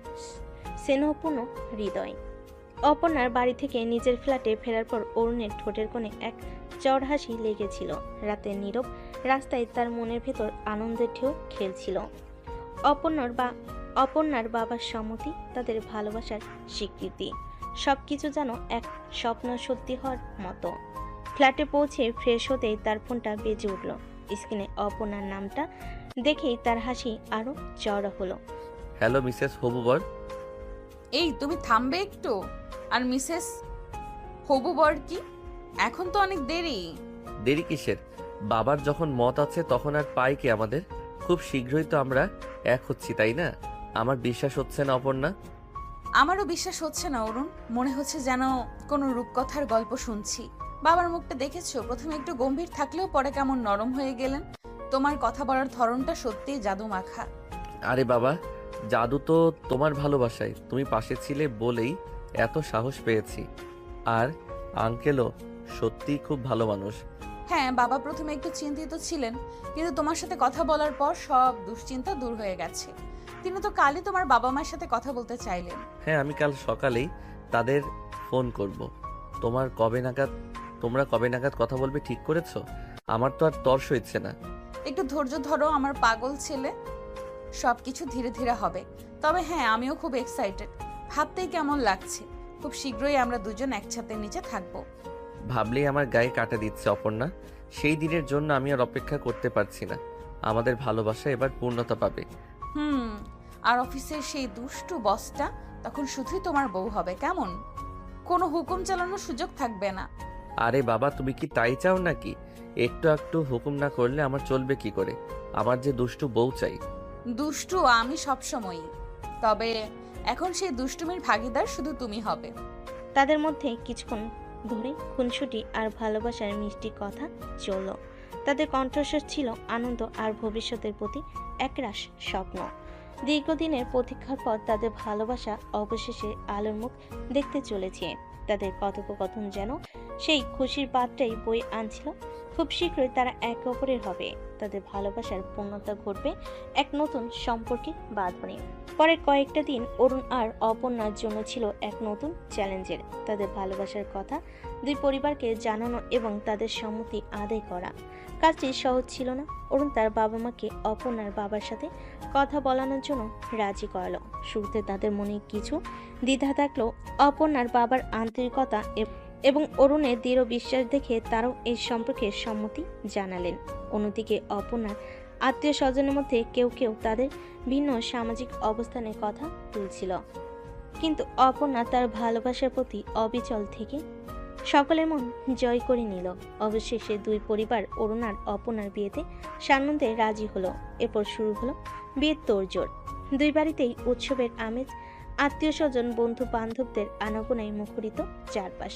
স্নেহপূর্ণ হৃদয়। অপর্ণার বাড়ি থেকে নিজের ফ্ল্যাটে ফেরার পর অরুণের ঠোঁটের কোণে এক চড় হাসি লেগেছিল। রাতের নীরব রাস্তায় তার মনের ভেতর আনন্দের ঢেউ খেলছিল। অপর্ণার বাবার সম্মতি, তাদের ভালোবাসার স্বীকৃতি, সবকিছু যেন এক স্বপ্ন সত্যি হওয়ার মতো। ফ্ল্যাটে পৌঁছে ফ্রেশ হতেই তার ফোনটা বেজে উঠল। স্ক্রিনে অপর্ণার নামটা দেখেই তার হাসি আরো চড়া হলো। হ্যালো মিসেস হবুবর। এই তুমি থামবে একটু? আর মিসেস হবু বর কি? এখন তো অনেক দেরি। দেরি কিসের? বাবার যখন মত আছে তখন আর পাই কি আমাদের? খুব শীঘ্রই তো আমরা এক হচ্ছি, তাই না? আমার বিশ্বাস হচ্ছে না অপর্ণা। আমারও বিশ্বাস হচ্ছে না অরুণ। মনে হচ্ছে যেন কোনো রূপকথার গল্প শুনছি। বাবার মুখটা দেখেছো? প্রথমে একটু গম্ভীর থাকলেও পরে কেমন নরম হয়ে গেলেন। তোমার কথা বলার ধরনটা সত্যিই জাদু মাখা। আরে বাবা, জাদু তো তোমার ভালোবাসায়। তুমি পাশে ছিলে বলেই এত সাহস পেয়েছি। আর আঙ্কেলও সত্যিই খুব ভালো মানুষ। হ্যাঁ, বাবা প্রথমে একটু চিন্তিত ছিলেন, কিন্তু তোমার সাথে কথা বলার পর সব দুশ্চিন্তা দূর হয়ে গেছে। তিনি তো কালই তোমার বাবা মায়ের সাথে কথা বলতে চাইলেন। হ্যাঁ, আমি কাল সকালেই তাদের ফোন করব। তোমরা কবে নাগাদ কথা বলবে ঠিক করেছো? আমার তো আর তর সইছে না। একটু ধৈর্য ধরো আমার পাগল ছেলে, সবকিছু ধীরে ধীরে হবে। তবে হ্যাঁ, আমিও খুব এক্সাইটেড। ভাবতেই কেমন লাগছে, খুব শীঘ্রই আমরা দুজন একসাথে নিচে থাকবো। ভাবলেই আমার গায়ে কাটা দিচ্ছে অপর্ণা। সেই দিনের জন্য আমি আর অপেক্ষা করতে পারছি না। আমাদের ভালোবাসা এবার পূর্ণতা পাবে। আর অফিসের সেই দুষ্টু বসটা তখন শুধুই তোমার বউ হবে, কেমন? কোনো হুকুম চালানোর সুযোগ থাকবে না। আরে বাবা, তুমি কি তাই চাও নাকি? একটু হুকুম না করলে আমার চলবে কি করে? আমার যে দুষ্টু বউ চাই। দুষ্টু আমি সবসময়ই, তবে এখন সেই দুষ্টুমির ভাগিদার শুধু তুমি হবে। তাদের মধ্যে কিছুক্ষণ ধরে খুনসুটি আর ভালোবাসার মিষ্টি কথা চলল। তাদের কণ্ঠস্বর ছিল আনন্দ আর ভবিষ্যতের প্রতি একরাশ স্বপ্ন। দীর্ঘদিনের প্রতীক্ষার পর তাদের ভালোবাসা অবশেষে আলোর মুখ দেখতে চলেছে। তাদের কথোপকথন যেন সেই খুশির বার্তাই বয়ে আনছিল। খুব শীঘ্রই তারা একে অপরের হবে। তাদের ভালোবাসার পূর্ণতা ঘটবে এক নতুন সম্পর্কের বাঁধনে। পরের কয়েকটা দিন অরুণ আর অপর্ণার জন্য ছিল এক নতুন চ্যালেঞ্জের। তাদের ভালোবাসার কথা দুই পরিবারকে জানানো এবং তাদের সম্মতি আদায় করা কাজটি সহজ ছিল না। অরুণ তার বাবা মাকে অপর্ণার বাবার সাথে কথা বলানোর জন্য রাজি করালো। শুরুতে তাদের মনে কিছু দ্বিধা থাকলেও অপর্ণার বাবার আন্তরিকতা এবং অরুণের দৃঢ় বিশ্বাস দেখে তারাও এই সম্পর্কে সম্মতি জানালেন। অন্যদিকে অপর্ণার আত্মীয় স্বজনের মধ্যে কেউ কেউ তাদের ভিন্ন সামাজিক অবস্থানের কথা তুলছিল। কিন্তু অপর্ণা তার ভালোবাসার প্রতি অবিচল থেকে সকলের মন জয় করে নিল। অবশেষে দুই পরিবার অরুণ আর অপর্ণার বিয়েতে সানন্দে রাজি হলো। এরপর শুরু হলো বিয়ের তোড়জোড়। দুই বাড়িতেই উৎসবের আমেজ, আত্মীয় স্বজন, বন্ধু বান্ধবদের আনাগোনায় মুখরিত চারপাশ।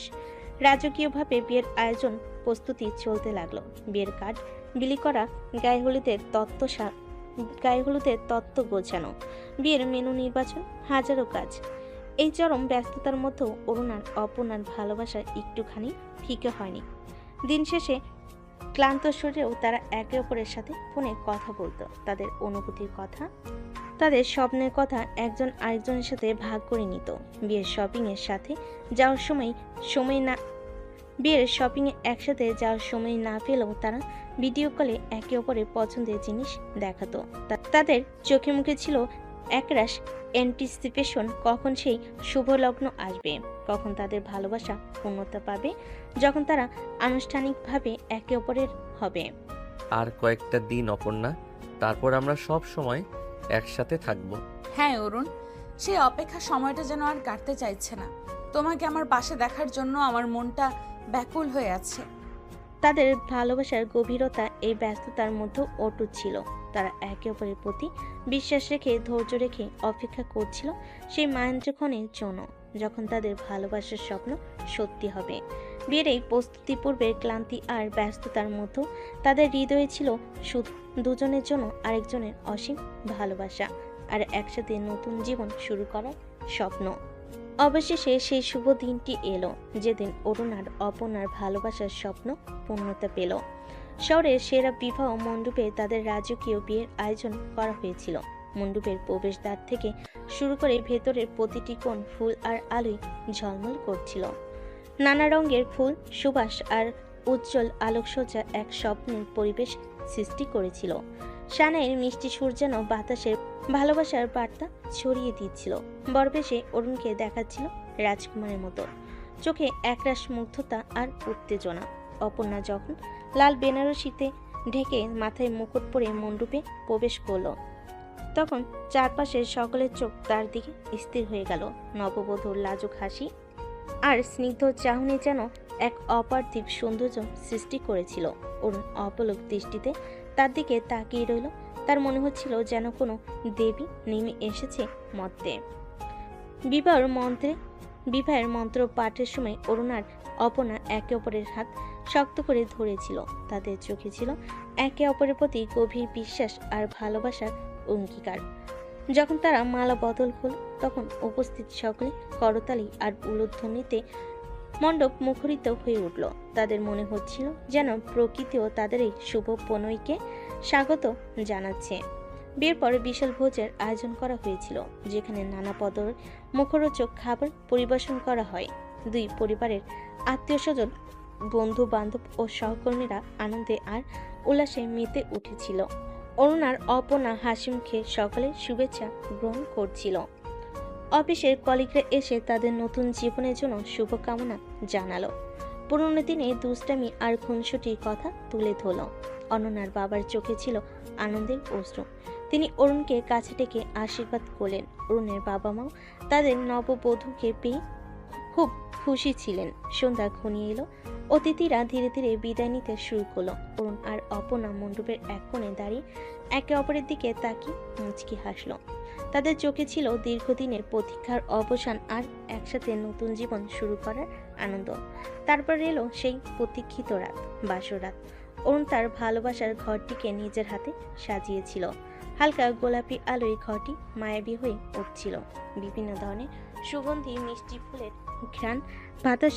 রাজকীয়ভাবে বিয়ের আয়োজন প্রস্তুতি চলতে লাগলো। বিয়ের কার্ড বিলি করা, গায়ে হলুদের তত্ত্ব গোছানো, বিয়ের মেনু নির্বাচন, হাজারো কাজ। এই চরম ব্যস্ততার মধ্যেও অরুণ আর অপর্ণার ভালোবাসা একটুখানি ফিকে হয়নি। দিন শেষে ক্লান্ত শরীরেও তারা একে অপরের সাথে ফোনে কথা বলতো। তাদের অনুভূতির কথা, তাদের স্বপ্নের কথা একজন আরেকজনের সাথে ভাগ করে নিত। বিয়ের শপিংয়ে একসাথে যাওয়ার সময় না পেলেও তারা ভিডিও কলে একে অপরের পছন্দের জিনিস দেখাতো। তাদের চোখে মুখে ছিল একরাশ অ্যান্টিসিপেশন, কখন সেই শুভ লগ্ন আসবে, কখন তাদের ভালোবাসা পূর্ণতা পাবে, যখন তারা আনুষ্ঠানিকভাবে একে অপরের হবে। আর কয়েকটা দিন অপর্ণা, তারপর আমরা সব সময় একসাথে থাকবো। হ্যাঁ অরুণ, সেই অপেক্ষা সময়টা যেন আর কাটতে চাইছে না। তোমাকে আমার পাশে দেখার জন্য আমার মনটা ব্যাকুল হয়ে আছে। তাদের ভালোবাসার গভীরতা এই ব্যস্ততার মধ্যেও অটুট ছিল। তারা একে অপরের প্রতি বিশ্বাস রেখে, ধৈর্য রেখে অপেক্ষা করছিল সেই মাহেন্দ্রক্ষণের জন্য, যখন তাদের ভালোবাসার স্বপ্ন সত্যি হবে। বিয়ের এই প্রস্তুতি পূর্বের ক্লান্তি আর ব্যস্ততার মধ্যেও তাদের হৃদয়ে ছিল শুধু দুজনের জন্য আরেকজনের অসীম ভালোবাসা আর একসাথে নতুন জীবন শুরু করার স্বপ্ন। অবশেষে সেই শুভ দিনটি এলো, যেদিন অরুণ আর অপর্ণার ভালোবাসার স্বপ্ন পূর্ণতা পেল। শহরের সেরা বিবাহ মণ্ডপে তাদের রাজকীয় বিয়ের আয়োজন করা হয়েছিল। মণ্ডপের প্রবেশদ্বার থেকে শুরু করে ভেতরের প্রতিটি কোণ ফুল আর আলোয় ঝলমল করছিল। নানা রঙের ফুল, সুবাস আর উজ্জ্বল আলোকসজ্জা এক স্বপ্নের পরিবেশ সৃষ্টি করেছিল। সানাইয়ের মিষ্টি সুর যেন বাতাসের ভালোবাসার বার্তা ছড়িয়ে দিচ্ছিল। বরবেশে অরুণকে দেখাচ্ছিল রাজকুমারের মতো, চোখে একরাশ মুগ্ধতা আর উত্তেজনা। অপর্ণা যখন লাল বেনারসিতে ঢেকে মাথায় মুকুট পরে মণ্ডপে প্রবেশ করল, তখন চারপাশের সকলের চোখ তার দিকে স্থির হয়ে গেল। নববধূর লাজুক হাসি আর স্নিগ্ধ চাহনি যেন এক অপার্থিব সৌন্দর্য সৃষ্টি করেছিল। অরুণ অপলক দৃষ্টিতে তার দিকে তাকিয়ে রইল। তার মনে হচ্ছিল যেন কোনো দেবী নেমে এসেছে মর্তে। বিবাহের মন্ত্র পাঠের সময় অরুণ আর অপর্ণা একে অপরের হাত শক্ত করে ধরেছিল। তাদের চোখে ছিল একে অপরের প্রতি গভীর বিশ্বাস আর ভালোবাসার অঙ্গীকার। যখন তারা মালা বদল হল, তখন উপস্থিত সকলে করতালি আর উলুধ্বনিতে মণ্ডপ মুখরিত হয়ে উঠল। তাদের মনে হচ্ছিল যেন প্রকৃতিও তাদের এই শুভ প্রণয়কে স্বাগত জানাচ্ছে। বিয়ের পরে বিশাল ভোজের আয়োজন করা হয়েছিল, যেখানে নানা পদের মুখরোচক খাবার পরিবেশন করা হয়। দুই পরিবারের আত্মীয় স্বজন, বন্ধু বান্ধব ও সহকর্মীরা আনন্দে আর উল্লাসে মেতে উঠেছিল। অরুণ আর অপর্ণা হাসি মুখে সকলের শুভেচ্ছা গ্রহণ করছিল। অফিসের কলিগরা এসে তাদের নতুন জীবনের জন্য শুভকামনা জানালো। পুরনো দিনে দুষ্টামি আর খুনসুটির কথা তুলে ধরল। অনন্যার বাবার চোখে ছিল আনন্দের অশ্রু। তিনি অরুণকে কাছে ডেকে আশীর্বাদ করলেন। অরুণের বাবা মাও তাদের নববধূকে পেয়ে খুব খুশি ছিলেন। সন্ধ্যা ঘনিয়ে এলো। অতিথিরা ধীরে ধীরে বিদায় নিতে শুরু করলো। অরুণ আর অপর্ণা মণ্ডপের এক কোণে দাঁড়িয়ে একে অপরের দিকে তাকিয়ে মুচকি হাসলো। তাদের চোখে ছিল দীর্ঘদিনের প্রতীক্ষার অবসান আর একসাথে নতুন জীবন শুরু করার আনন্দ। তারপর এলো সেই প্রতীক্ষিত রাত, বাসরাত। অরুণ তার ভালোবাসার ঘরটিকে নিজের হাতে সাজিয়েছিল। হালকা গোলাপি আলোয় ঘরটি মায়াবী হয়ে উঠছিল। বিভিন্ন ধরনের সুগন্ধি মিষ্টি ফুলের ঘ্রাণ বাতাস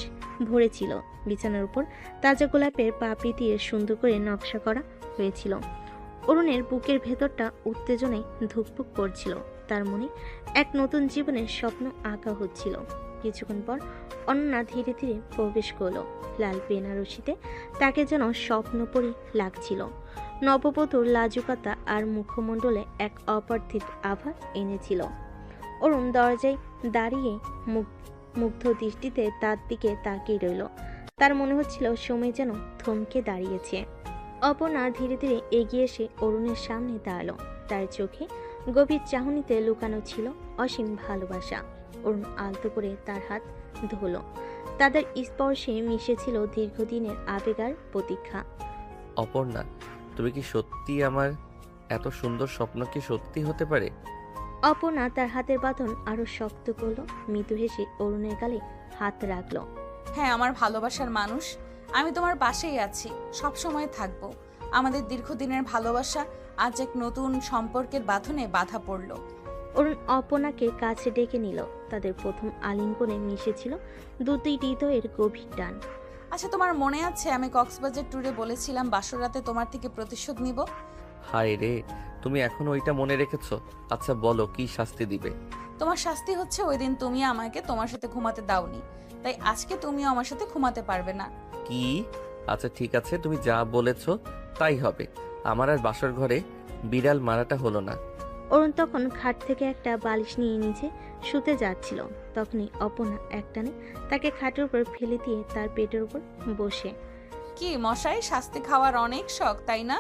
ভরেছিল। বিছানার উপর তাজা গোলাপের পাপড়ি দিয়ে সুন্দর করে নকশা করা হয়েছিল। অরুণের বুকের ভেতরটা উত্তেজনায় ধুকপুক করছিল। তার মনে এক নতুন জীবনের স্বপ্ন আঁকা হচ্ছিল। কিছুক্ষণ পর অনন্যা ধীরে ধীরে প্রবেশ করলো। লাল বেনারসিতে তাকে যেন স্বপ্নপরী লাগছিল। নববধূর লাজুকতা আর মুখমণ্ডলে এক অপার্থিব আভা এনেছিল। অরুণ দরজায় দাঁড়িয়ে মুগ্ধ দৃষ্টিতে তার দিকে তাকিয়ে রইল। তার মনে হচ্ছিল সময় যেন থমকে দাঁড়িয়েছে। অপর্ণা ধীরে ধীরে এগিয়ে এসে অরুণের সামনে দাঁড়ালো। তার চোখে গভীর চাহনিতে লুকানো ছিল অসীম ভালোবাসা। অরুণ আলতো করে তার হাত ধরল। তাদের স্পর্শে মিশেছিল দীর্ঘদিনের আবেগ আর প্রতীক্ষা। অপর্ণা, তুমি কি সত্যি আমার এত সুন্দর স্বপ্ন কি সত্যি হতে পারে? অপর্ণা তার হাতের বাঁধন আরো শক্ত করলো। মৃদু হেসে অরুণের গালে হাত রাখলো। হ্যাঁ, আমার ভালোবাসার মানুষ, আমি তোমার পাশেই আছি, সব সময় থাকবো। আমাদের দীর্ঘদিনের ভালোবাসা আজ এক নতুন সম্পর্কের বাঁধনে বাধা পড়ল। অরুণ অপর্ণাকে কাছে ডেকে নিল। তাদের প্রথম আলিঙ্গনে মিশেছিল দুটি হৃদয়ের গভীর টান। আচ্ছা, তোমার মনে আছে আমি কক্সবাজার ট্যুরে বলেছিলাম বাসর রাতে তোমার থেকে প্রতিশোধ নিব? হায় রে, তুমি এখন ওইটা মনে রেখেছো? আচ্ছা বলো, কি শাস্তি দিবে? তোমার শাস্তি হচ্ছে ওই দিন তুমি আমাকে তোমার সাথে ঘুমাতে দাওনি, তাই আজকে তুমিও আমার সাথে ঘুমাতে পারবে না। কি? আচ্ছা ঠিক আছে, তুমি যা বলেছো তাই হবে। আমার আর বাসর ঘরে বিড়াল মারাটা হলো না। অরুণ তখন খাট থেকে একটা বালিশ নিয়ে নিচে শুতে যাচ্ছিল। তখনই অপর্ণা একটানে তাকে খাটের উপর ফেলে দিয়ে তার পেটের উপর বসে। কি মশাই, শাস্তি খাওয়ার অনেক শখ তাই না?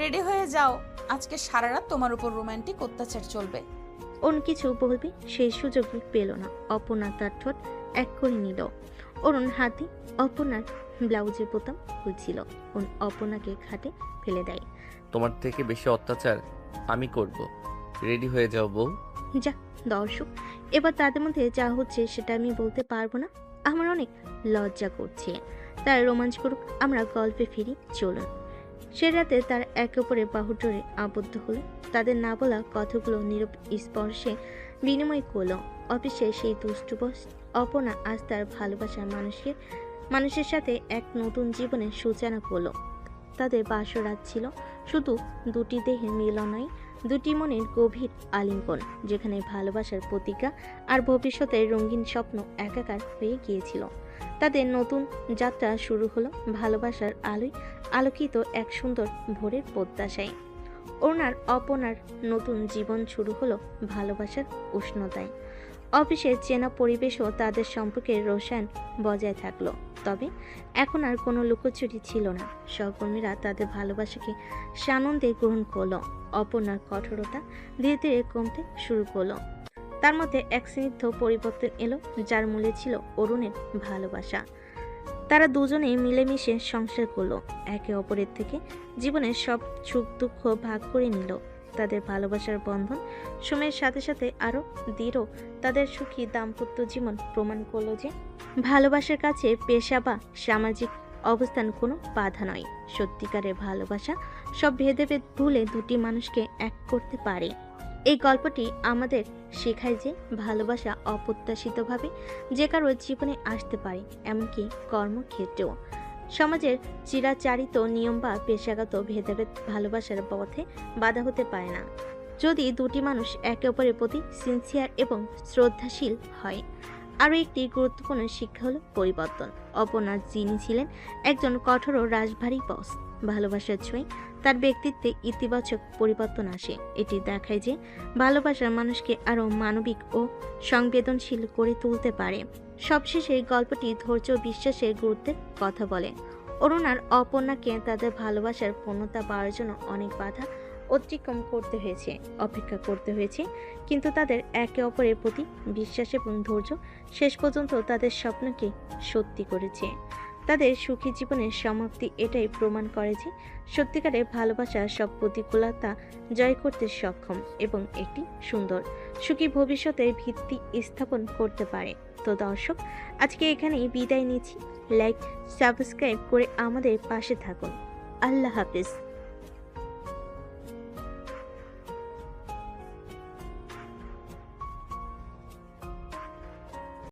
রেডি হয়ে যাও, আজকে সারা রাত তোমার উপর রোমান্টিক অত্যাচার চলবে। অরুণ কিছু বলবে সেই সুযোগই পেল না। অপর্ণা তার ঠোঁট এক করে নিল। অরুণ হাতে অপর্ণার ব্লাউজের বোতাম খুলছিল। অরুণ অপর্ণাকে খাটে ফেলে দেয়। তোমার থেকে বেশি অত্যাচার আমি করব। রেডি হয়ে যাও বউ। যা দর্শক, এবার তাদের মধ্যে যা হচ্ছে সেটা আমি বলতে পারবো না। আমার অনেক লজ্জা করছে। তার রোমাঞ্চ করুক, আমরা গল্পে ফিরি, চলুন। সে রাতে তার একে অপরের বাহুডোরে আবদ্ধ হলো। তাদের না বলা কথাগুলো নীরব স্পর্শে বিনিময় করলো। অফিসে সেই দুষ্টু বস অপর্ণা আজ তার ভালোবাসার মানুষের সাথে এক নতুন জীবনের সূচনা করলো। তাদের বাসর রাত ছিল শুধু দুটি দেহের মিলন নয়, দুটি মনের গভীর আলিঙ্গন, যেখানে ভালোবাসার প্রতিজ্ঞা আর ভবিষ্যতের রঙিন স্বপ্ন একাকার হয়ে গিয়েছিল। তাদের নতুন যাত্রা শুরু হলো ভালোবাসার আলোয় আলোকিত এক সুন্দর ভোরের প্রত্যাশায়। অরুণার অপর্ণার নতুন জীবন শুরু হলো ভালোবাসার উষ্ণতায়। অফিসের চেনা পরিবেশও তাদের সম্পর্কের রসায়ন বজায় থাকলো। তবে এখন আর কোনো লুকোচুরি ছিল না। সহকর্মীরা তাদের ভালোবাসাকে সানন্দে গ্রহণ করলো। অপর্ণার কঠোরতা ধীরে ধীরে কমতে শুরু করলো। তার মধ্যে এক স্নিগ্ধ পরিবর্তন এলো, যার মূলে ছিল অরুণের ভালোবাসা। তারা দুজনেই মিলেমিশে সংসার করলো, একে অপরের থেকে জীবনের সব সুখ দুঃখ ভাগ করে নিল। তাদের ভালোবাসার বন্ধন সময়ের সাথে সাথে আরো দৃঢ়। তাদের সুখী দাম্পত্য জীবন প্রমাণ করলো যে ভালোবাসার কাছে পেশা বা সামাজিক অবস্থান কোনো বাধা নয়। সত্যিকারের ভালোবাসা সব ভেদাভেদ ভুলে দুটি মানুষকে এক করতে পারে। এই গল্পটি আমাদের শেখায় যে ভালোবাসা অপ্রত্যাশিতভাবে যে কারো জীবনে আসতে পারে, এমনকি কর্মক্ষেত্রেও। সমাজের চিরাচারিত নিয়ম বা পেশাগত ভেদাভেদ ভালোবাসার পথে বাধা হতে পারে না, যদি দুটি মানুষ একে অপরের প্রতি সিনসিয়ার এবং শ্রদ্ধাশীল হয়। আরও একটি গুরুত্বপূর্ণ শিক্ষা হলো পরিবর্তন। অপর্ণা যিনি ছিলেন একজন কঠোর ও রাশভারী বস, ভালোবাসার ছোঁয় তার ব্যক্তিত্বে ইতিবাচক পরিবর্তন আসে। এটি দেখায় যে ভালোবাসার মানুষকে আরও মানবিক ও সংবেদনশীল করে তুলতে পারে। সবশেষে গল্পটি ধৈর্য ও বিশ্বাসের গুরুত্বের কথা বলে। অরুণ আর অপর্ণাকে তাদের ভালোবাসার পূর্ণতা পাওয়ার জন্য অনেক বাধা অতিক্রম করতে হয়েছে, অপেক্ষা করতে হয়েছে, কিন্তু তাদের একে অপরের প্রতি বিশ্বাস এবং ধৈর্য শেষ পর্যন্ত তাদের স্বপ্নকে সত্যি করেছে। তাদের সুখী জীবনের সমাপ্তি এটাই প্রমাণ করে যে সত্যিকারের ভালোবাসা সব প্রতিকূলতা জয় করতে সক্ষম এবং একটি সুন্দর সুখী ভবিষ্যতের ভিত্তি স্থাপন করতে পারে। তো দর্শক, আজকে এখানেই বিদায় নিচ্ছি। লাইক সাবস্ক্রাইব করে আমাদের পাশে থাকুন। আল্লাহ হাফেজ।